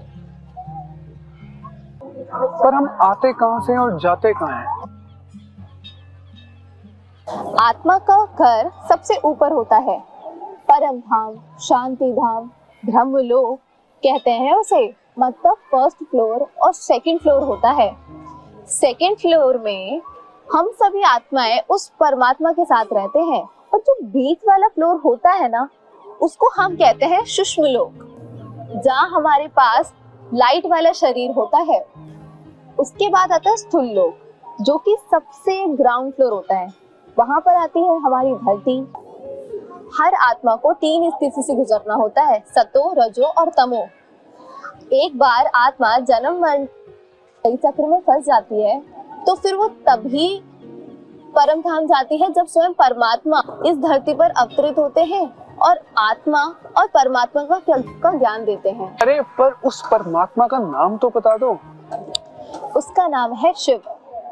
पर हम आते कहाँ से और जाते कहाँ हैं? आत्मा का घर सबसे ऊपर होता है, परम धाम, शांति धाम, ब्रह्मलोक कहते हैं उसे। मतलब फर्स्ट फ्लोर और सेकंड फ्लोर होता है। सेकंड फ्लोर में हम सभी आत्माएं उस परमात्मा के साथ रहते हैं, और जो बीच वाला फ्लोर होता है ना, उसको हम कहते हैं सूक्ष्म लोक, जहाँ हमारे पास लाइट वाला शरीर होता है। उसके बाद आता है स्थूल लोक, जो कि सबसे ग्राउंड फ्लोर होता है। वहां पर आती है हमारी धरती। हर आत्मा को 3 स्थिति से गुजरना होता है, सतो, रजो और तमो। एक बार आत्मा जन्म मरण चक्र में फंस जाती है, तो फिर वो तभी परम धाम जाती है जब स्वयं परमात्मा इस धरती पर अवतरित होते हैं और आत्मा और परमात्मा का ज्ञान देते हैं। अरे पर उस परमात्मा का नाम तो बता दो। उसका नाम है शिव,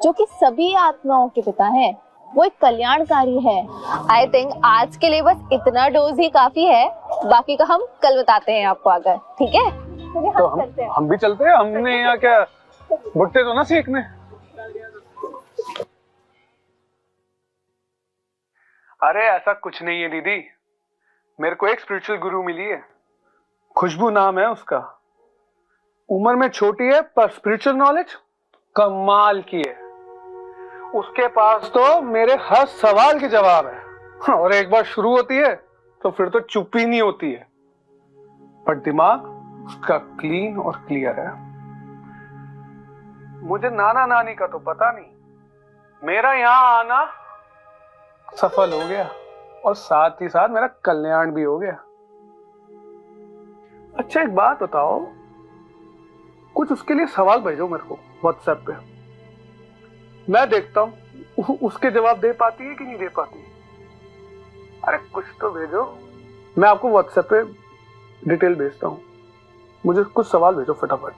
जो कि सभी आत्माओं के पिता हैं। वो एक कल्याणकारी है। आई थिंक आज के लिए बस इतना डोज ही काफी है, बाकी का हम कल बताते हैं आपको आकर, ठीक है? तो हम भी चलते हैं। हमने यहाँ क्या भुट्टे तो ना सीखने। अरे ऐसा कुछ नहीं है दीदी, मेरे को एक स्पिरिचुअल गुरु मिली है, खुशबू नाम है उसका। उम्र में छोटी है पर स्पिरिचुअल नॉलेज कमाल की है। उसके पास तो मेरे हर सवाल के जवाब है, और एक बार शुरू होती है तो फिर तो चुप ही नहीं होती है। पर दिमाग उसका क्लीन और क्लियर है। मुझे नाना नानी का तो पता नहीं, मेरा यहाँ आना सफल हो गया और साथ ही साथ मेरा कल्याण भी हो गया। अच्छा एक बात बताओ, कुछ उसके लिए सवाल भेजो मेरे को व्हाट्सएप पे, मैं देखता हूं उसके जवाब दे पाती है कि नहीं दे पाती। अरे कुछ तो भेजो, मैं आपको व्हाट्सएप पे डिटेल भेजता हूं। मुझे कुछ सवाल भेजो फटाफट,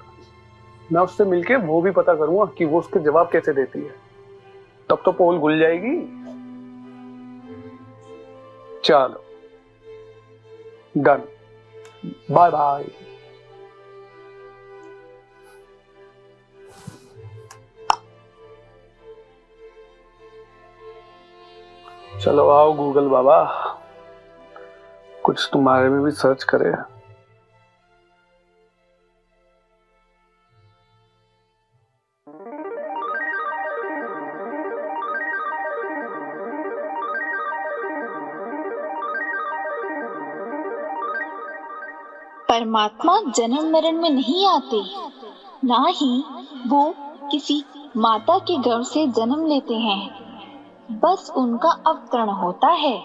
मैं उससे मिलके वो भी पता करूंगा कि वो उसके जवाब कैसे देती है। तब तो पोल खुल जाएगी। चलो डन, बाय बाय। चलो आओ गूगल बाबा, कुछ तुम्हारे में भी सर्च करे। परमात्मा जन्म मरण में नहीं आते, ना ही वो किसी माता के गर्भ से जन्म लेते हैं, बस उनका अवतरण होता है।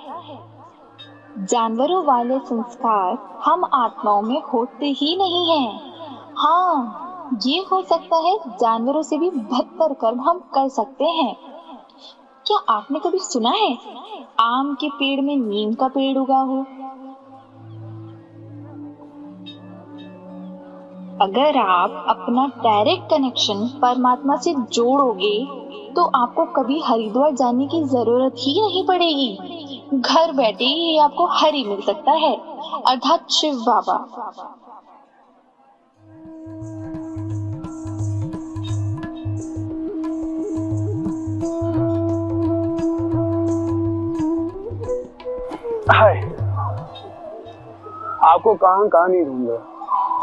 जानवरों वाले संस्कार हम आत्माओं में होते ही नहीं हैं। हाँ, ये हो सकता है जानवरों से भी बदतर कर्म हम कर सकते हैं। क्या आपने कभी सुना है आम के पेड़ में नीम का पेड़ उगा हो? अगर आप अपना डायरेक्ट कनेक्शन परमात्मा से जोड़ोगे तो आपको कभी हरिद्वार जाने की जरूरत ही नहीं पड़ेगी। घर बैठे ही आपको हरि मिल सकता है, अर्थात शिव बाबा। हाय, आपको कहाँ नहीं ढूंढ रहे।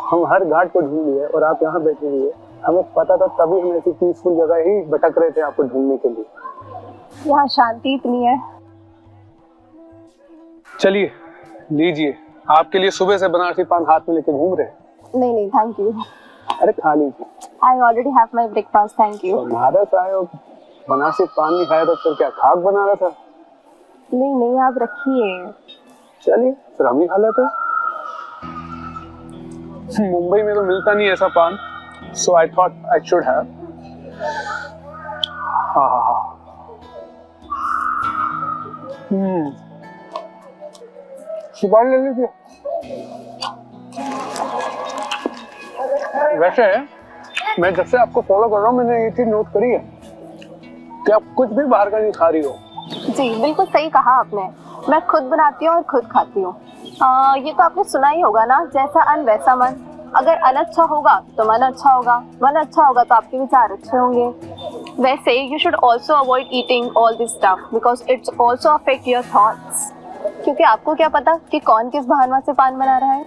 हम हर घाट को ढूंढ लिए और आप यहाँ बैठे हुए। हमें पता था, तभी हम ऐसी पीसफुल जगह ही भटक रहे थे आपको ढूंढने के लिए। यहाँ शांति इतनी है। चलिए लीजिए, आपके लिए सुबह से बनारसी पान हाथ में लेके घूम रहे। नहीं नहीं, थैंक यू। अरे खा लीजिए। I already have my breakfast, thank you. Banaras आए हो, बनारसी पान नहीं खाया तो फिर क्या खाक बना रहा था? नहीं नहीं, आप रखिए। चलिए फिर हम ही खा लेते हैं। मुंबई में तो मिलता नहीं ऐसा paan, so I thought I should have. हाँ। सुपारी ले लीजिए। वैसे मैं जब से आपको फॉलो कर रहा हूँ, मैंने ये चीज नोट करी है कि आप कुछ भी बाहर का नहीं खा रही हो। जी बिल्कुल सही कहा आपने। मैं खुद बनाती हूँ और खुद खाती हूँ। ये तो आपने सुना ही होगा ना, जैसा अन्न वैसा मन। अगर अन्न अच्छा होगा तो मन अच्छा होगा, मन अच्छा होगा तो आपके विचार अच्छे होंगे। वैसे you should also avoid eating all this stuff because it's also affect your thoughts. क्योंकि आपको क्या पता कि कौन किस भावना से पान बना रहा है।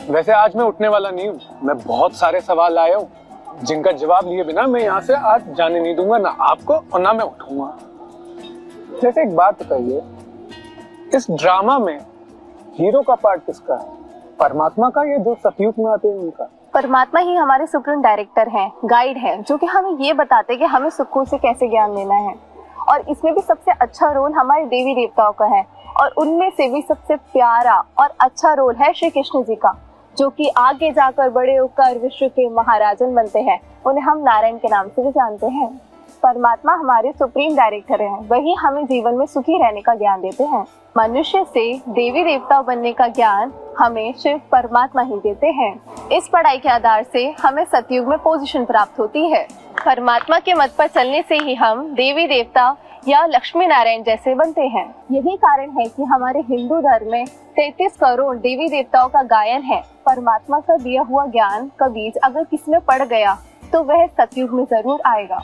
वैसे आज मैं उठने वाला नहीं हूँ, मैं बहुत सारे सवाल लाया हूँ जिनका जवाब लिए बिना मैं यहाँ से आज जाने नहीं दूंगा, ना आपको और ना मैं उठूंगा। जैसे एक बात बताइए, इस ड्रामा में हीरो का पार्ट किसका है? परमात्मा का या जो सतयुग में आते हैं उनका? परमात्मा ही हमारे सुप्रीम डायरेक्टर हैं, गाइड हैं, जो कि हमें ये बताते हैं कि हमें सुखों से कैसे ज्ञान लेना है। और इसमें भी सबसे अच्छा रोल हमारे देवी देवताओं का है, और उनमें से भी सबसे प्यारा और अच्छा रोल है श्री कृष्ण जी का, जो कि आगे जाकर बड़े होकर विश्व के महाराजन बनते हैं। उन्हें हम नारायण के नाम से भी जानते हैं। परमात्मा हमारे सुप्रीम डायरेक्टर हैं, वही हमें जीवन में सुखी रहने का ज्ञान देते हैं। मनुष्य से देवी देवता बनने का ज्ञान हमें शिव परमात्मा ही देते हैं। इस पढ़ाई के आधार से हमें सतयुग में पोजीशन प्राप्त होती है। परमात्मा के मत पर चलने से ही हम देवी देवता या लक्ष्मी नारायण जैसे बनते हैं। यही कारण है कि हमारे हिंदू धर्म में 33 करोड़ देवी देवताओं का गायन है। परमात्मा का दिया हुआ ज्ञान का बीज अगर किसी में पड़ गया तो वह सतयुग में जरूर आएगा।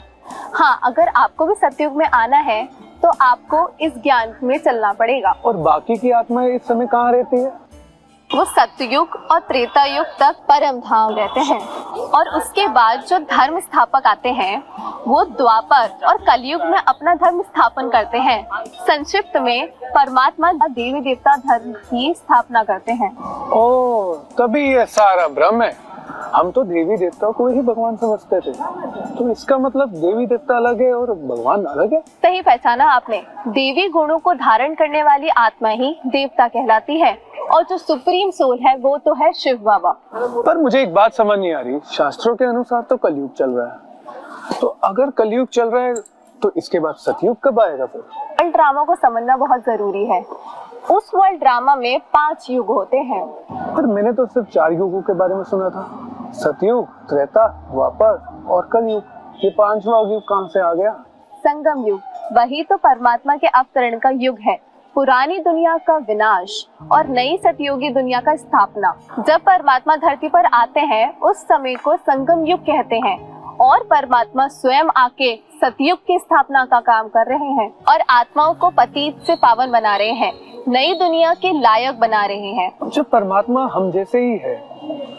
हाँ, अगर आपको भी सतयुग में आना है तो आपको इस ज्ञान में चलना पड़ेगा। और बाकी की आत्माएं इस समय कहाँ रहती है? वो सतयुग और त्रेता युग तक परम धाम रहते हैं, और उसके बाद जो धर्म स्थापक आते हैं वो द्वापर और कलयुग में अपना धर्म स्थापन करते हैं। संक्षिप्त में परमात्मा देवी देवता धर्म की स्थापना करते हैं। ओ, तभी ये सारा भ्रम है। हम तो देवी देवता को ही भगवान समझते थे, तो इसका मतलब देवी देवता अलग है और भगवान अलग है। सही पहचाना आपने। देवी गुणों को धारण करने वाली आत्मा ही देवता कहलाती है, और जो सुप्रीम सोल है वो तो है शिव बाबा। पर मुझे एक बात समझ नहीं आ रही, शास्त्रों के अनुसार तो कलयुग चल रहा है, तो अगर कलयुग चल रहा है तो इसके बाद सतयुग कब आएगा फिर? वर्ल्ड ड्रामा को समझना बहुत जरूरी है। उस वर्ल्ड ड्रामा में 5 युग होते हैं। पर मैंने तो सिर्फ 4 युगों के बारे में सुना था, सतयुग, त्रेता, द्वापर और कलयुग। ये 5वां युग कहाँ से आ गया? संगम युग, वही तो परमात्मा के अवतरण का युग है। पुरानी दुनिया का विनाश और नई सतयुगी दुनिया का स्थापना। जब परमात्मा धरती पर आते हैं उस समय को संगम युग कहते हैं, और परमात्मा स्वयं आके सतयुग की स्थापना का काम कर रहे हैं और आत्माओं को पतित से पावन बना रहे हैं, नई दुनिया के लायक बना रहे हैं। जब परमात्मा हम जैसे ही है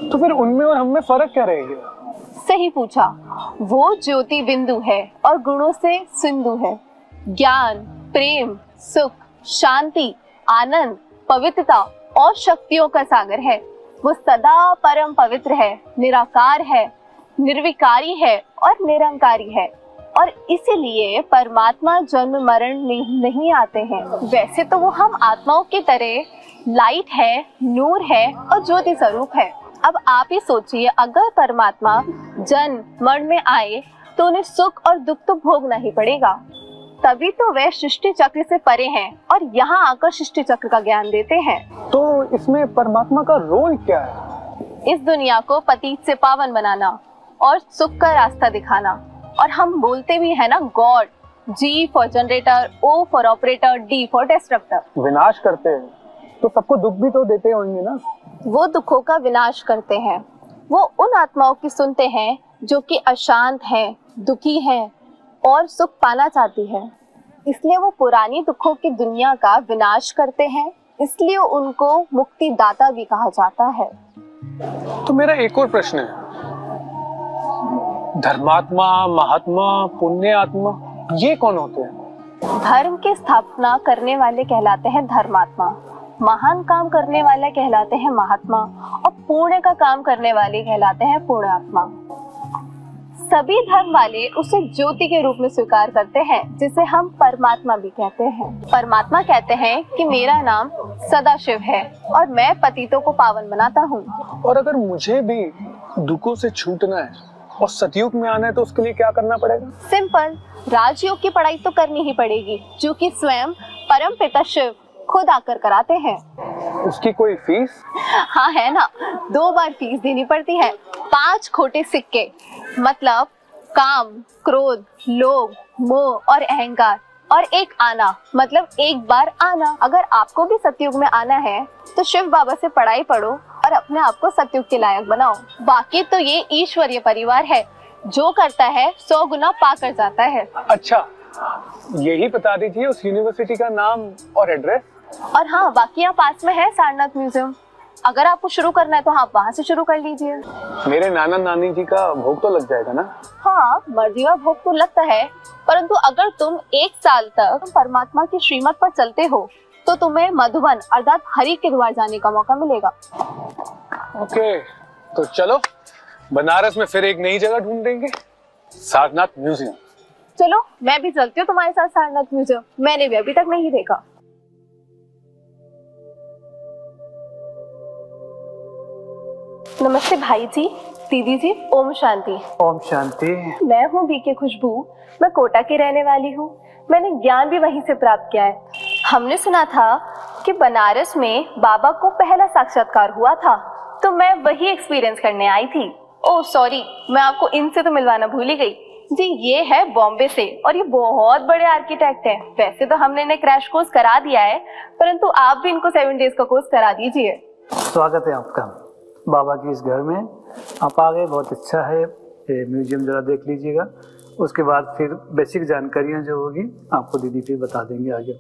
तो फिर उनमें और हम में फर्क क्या रहेगा? सही पूछा। वो ज्योति बिंदु है और गुणों से सिंधु है। ज्ञान, प्रेम, सुख, शांति, आनंद, पवित्रता और शक्तियों का सागर है। वो सदा परम पवित्र है, निराकार है, निर्विकारी है और निरंकारी है और इसीलिए परमात्मा जन्म मरण में नहीं आते हैं। वैसे तो वो हम आत्माओं की तरह लाइट है, नूर है और ज्योति स्वरूप है। अब आप ही सोचिए, अगर परमात्मा जन्म मरण में आए तो उन्हें सुख और दुख तो भोगना ही पड़ेगा। तभी तो वे सृष्टि चक्र से परे हैं और यहाँ आकर सृष्टि चक्र का ज्ञान देते हैं। तो इसमें परमात्मा का रोल क्या है? इस दुनिया को पतित से पावन बनाना और सुख का रास्ता दिखाना। और हम बोलते भी है ना, God, G for generator, O for operator, D for destructor. विनाश करते हैं तो सबको दुख भी तो देते होंगे ना? वो दुखों का विनाश करते हैं। वो उन आत्माओं की सुनते हैं जो कि अशांत हैं, दुखी हैं और सुख पाना चाहती है। इसलिए वो पुरानी दुखों की दुनिया का विनाश करते हैं। इसलिए उनको मुक्ति दाता भी कहा जाता है। तो मेरा एक और प्रश्न है, धर्मात्मा, महात्मा, पुण्य आत्मा, ये कौन होते हैं? धर्म की स्थापना करने वाले कहलाते हैं धर्मात्मा, महान काम करने वाले कहलाते हैं महात्मा और पुण्य का काम करने वाले कहलाते हैं पुण्यात्मा। सभी धर्म वाले उसे ज्योति के रूप में स्वीकार करते हैं, जिसे हम परमात्मा भी कहते हैं। परमात्मा कहते हैं कि मेरा नाम सदाशिव है और मैं पतितों को पावन बनाता हूँ। और अगर मुझे भी दुखों से छूटना है और सतयुग में आना है तो उसके लिए क्या करना पड़ेगा? सिंपल, राजयोग की पढ़ाई तो करनी ही पड़ेगी, जो कि स्वयं परम पिता शिव खुद आकर कराते हैं। उसकी कोई फीस? हाँ है ना, 2 बार फीस देनी पड़ती है। 5 खोटे सिक्के, मतलब काम, क्रोध, लोभ, मोह और अहंकार, और 1 आना, मतलब 1 बार आना। अगर आपको भी सतयुग में आना है तो शिव बाबा से पढ़ाई पढ़ो और अपने आप को सतयुग के लायक बनाओ। बाकी तो ये ईश्वरीय परिवार है, जो करता है 100 गुना पा कर जाता है। अच्छा, यही बता दीजिए उस यूनिवर्सिटी का नाम और एड्रेस। और हाँ, बाकी यहाँ पास में है सारनाथ म्यूजियम। अगर आपको शुरू करना है तो आप वहाँ से शुरू कर लीजिए। मेरे नाना नानी जी का भोग तो लग जाएगा ना? हाँ, मर्जीवा भोग तो लगता है, परंतु अगर तुम 1 साल तक परमात्मा की श्रीमत पर चलते हो तो तुम्हें मधुबन अर्थात हरि के द्वार जाने का मौका मिलेगा। ओके, तो चलो बनारस में फिर एक नई जगह ढूंढेंगे, सारनाथ म्यूजियम। चलो, मैं भी चलती हूँ तुम्हारे साथ सारनाथ म्यूजियम। मैंने भी अभी तक नहीं देखा। नमस्ते भाई जी, दीदी जी, ओम शांति। ओम शांति। मैं हूँ बीके खुशबू, मैं कोटा की रहने वाली हूँ। मैंने ज्ञान भी वहीं से प्राप्त किया है। हमने सुना था कि बनारस में बाबा को पहला साक्षात्कार हुआ था, तो मैं वही एक्सपीरियंस करने आई थी। ओह सॉरी, मैं आपको इनसे तो मिलवाना भूल ही गई जी। ये है बॉम्बे से और ये बहुत बड़े आर्किटेक्ट हैं। वैसे तो हमने इन्हें क्रैश कोर्स करा दिया है, परंतु आप भी इनको 7 डेज का कोर्स करा दीजिए। स्वागत है आपका बाबा की इस घर में। आप आ गए, बहुत अच्छा है। ये म्यूजियम जरा देख लीजिएगा, उसके बाद फिर बेसिक जानकारियां जो होगी आपको दीदी फिर बता देंगे आगे।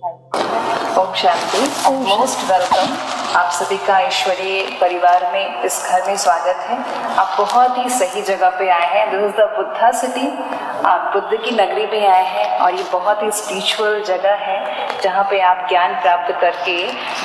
Om Shanti, most welcome. आप सभी का ईश्वरीय परिवार में, इस घर में स्वागत है। आप बहुत ही सही जगह पे आए हैं। This is the Buddha city. आप बुद्ध की नगरी में आए हैं और ये बहुत ही स्पिरिचुअल जगह है, जहाँ पे आप ज्ञान प्राप्त करके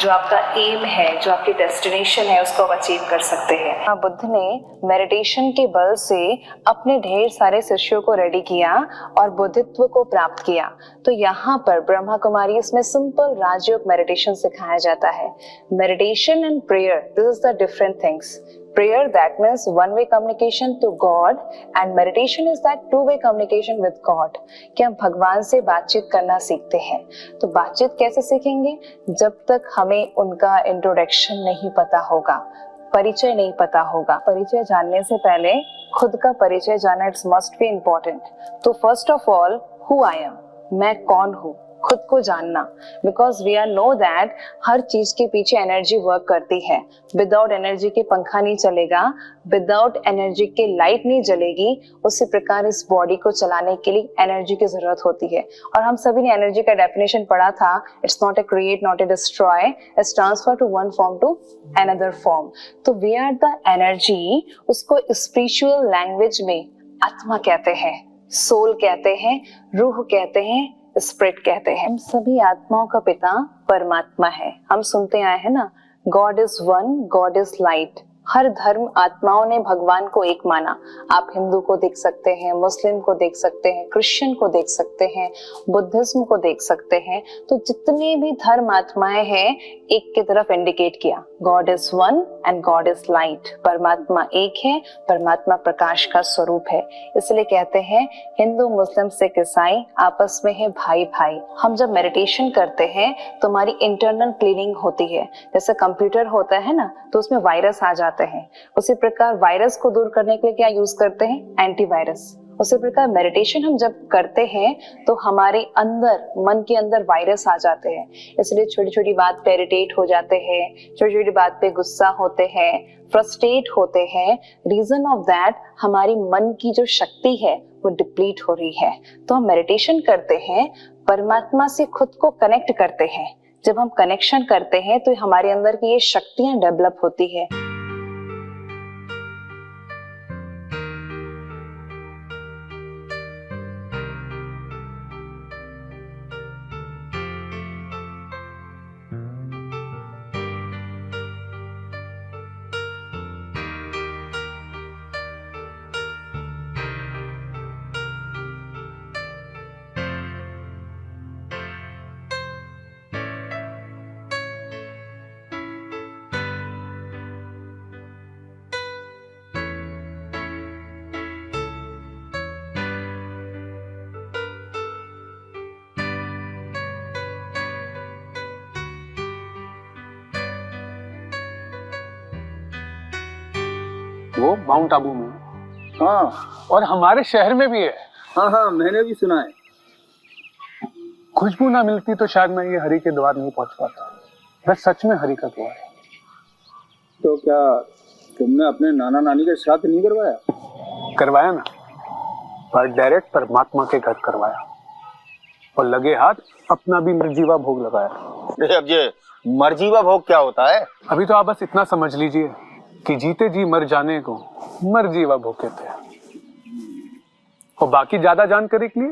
जो आपका एम है, जो आपकी डेस्टिनेशन है, उसको आप अचीव कर सकते हैं। बुद्ध ने मेडिटेशन के बल से अपने ढेर सारे शिष्यों को रेडी किया और बुद्धित्व को प्राप्त किया। तो यहाँ पर ब्रह्मा कुमारी इसमें सिंपल राजयोग मेडिटेशन सिखाया जाता है। Meditation and prayer, this is the different things. Prayer, that means one-way communication to God, and meditation is that two-way communication with God, कि हम भगवान से बातचीत करना सीखते हैं। तो बातचीत कैसे सीखेंगे? जब तक हमें उनका इंट्रोडक्शन नहीं पता होगा, परिचय नहीं पता होगा। परिचय जानने से पहले खुद का परिचय जानना इट्स मस्ट बी इम्पोर्टेंट। तो first of all, who I am, मैं कौन हूँ, खुद को जानना, because we are no that हर चीज के पीछे एनर्जी वर्क करती है। विदाउट एनर्जी के पंखा नहीं चलेगा, विदाउट एनर्जी के लाइट नहीं जलेगी। उसी प्रकार इस बॉडी को चलाने के लिए एनर्जी की जरूरत होती है। और हम सभी ने एनर्जी का डेफिनेशन पढ़ा था, it's not a create, not a destroy, it's transfer to one form to another form. तो वी आर द एनर्जी, उसको स्पिरिचुअल लैंग्वेज में आत्मा कहते हैं, सोल कहते हैं, रूह कहते हैं, स्पिरिट कहते हैं। हम सभी आत्माओं का पिता परमात्मा है। हम सुनते आए हैं ना, God is one, God is light. हर धर्म आत्माओं ने भगवान को एक माना। आप हिंदू को देख सकते हैं, मुस्लिम को देख सकते हैं, क्रिश्चियन को देख सकते हैं, बुद्धिज्म को देख सकते हैं। तो जितने भी धर्म आत्माएं हैं, एक की तरफ इंडिकेट किया, God is one and God is light. परमात्मा एक है, परमात्मा प्रकाश का स्वरूप है। इसलिए कहते हैं हिंदू, मुस्लिम, सिख, ईसाई आपस में है भाई भाई। हम जब मेडिटेशन करते हैं तो हमारी इंटरनल क्लीनिंग होती है। जैसे कंप्यूटर होता है ना, तो उसमें वायरस आ जाते हैं। उसी प्रकार वायरस को दूर करने के लिए क्या यूज करते हैं? एंटीवायरस। उसी प्रकार मेडिटेशन हम जब करते हैं तो हमारे अंदर, मन के अंदर वायरस आ जाते हैं। इसलिए छोटी छोटी बात पे इरिटेट हो जाते हैं, छोटी छोटी बात पे गुस्सा होते हैं, फ्रस्ट्रेट होते हैं। रीजन ऑफ दैट, हमारी मन की जो शक्ति है वो डिप्लीट हो रही है। तो हम मेडिटेशन करते हैं, परमात्मा से खुद को कनेक्ट करते हैं। जब हम कनेक्शन करते हैं तो हमारे अंदर की ये शक्तियां डेवलप होती है। वो माउंट आबू में। हाँ, और हमारे शहर में भी है। हाँ हाँ, मैंने भी सुना है। खुशबू ना मिलती तो शायद मैं ये हरि के द्वार नहीं पहुंच पाता। बस सच में हरि का द्वार है। तो क्या तुमने अपने नाना नानी का श्राद्ध नहीं करवाया? करवाया ना, पर डायरेक्ट परमात्मा के घर करवाया और लगे हाथ अपना भी मर्जीवा भोग लगाया। अरे अब ये मर्जीवा भोग क्या होता है? अभी तो आप बस इतना समझ लीजिए कि जीते जी मर जाने को मर्जीवा भोग कहते हैं। और बाकी ज्यादा जानकारी के लिए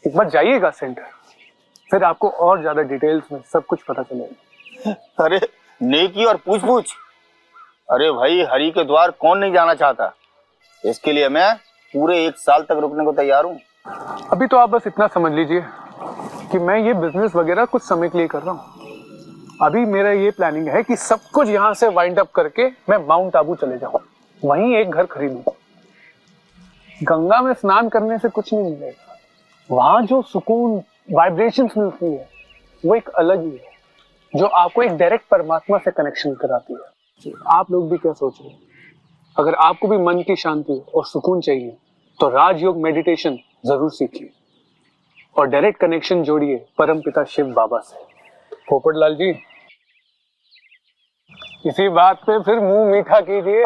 एक बार जाइएगा सेंटर, फिर आपको और ज्यादा डिटेल्स में सब कुछ पता चलेगा। अरे नेकी और पूछ पूछ। अरे भाई, हरि के द्वार कौन नहीं जाना चाहता? इसके लिए मैं पूरे 1 साल तक रुकने को तैयार हूँ। अभी तो आप बस इतना समझ लीजिए कि मैं ये बिजनेस वगैरह कुछ समय के लिए कर रहा हूँ। अभी मेरा ये प्लानिंग है कि सब कुछ यहाँ से वाइंड अप करके मैं माउंट आबू चले जाऊँ, वहीं एक घर खरीदूं। गंगा में स्नान करने से कुछ नहीं मिलेगा, वहां जो सुकून, वाइब्रेशंस मिलती है वो एक अलग ही है, जो आपको एक डायरेक्ट परमात्मा से कनेक्शन कराती है। आप लोग भी क्या सोच रहे हैं? अगर आपको भी मन की शांति और सुकून चाहिए तो राजयोग मेडिटेशन जरूर सीखिए और डायरेक्ट कनेक्शन जोड़िए परमपिता शिव बाबा से। पोपटलाल जी, इसी बात पे फिर मुंह मीठा कीजिए।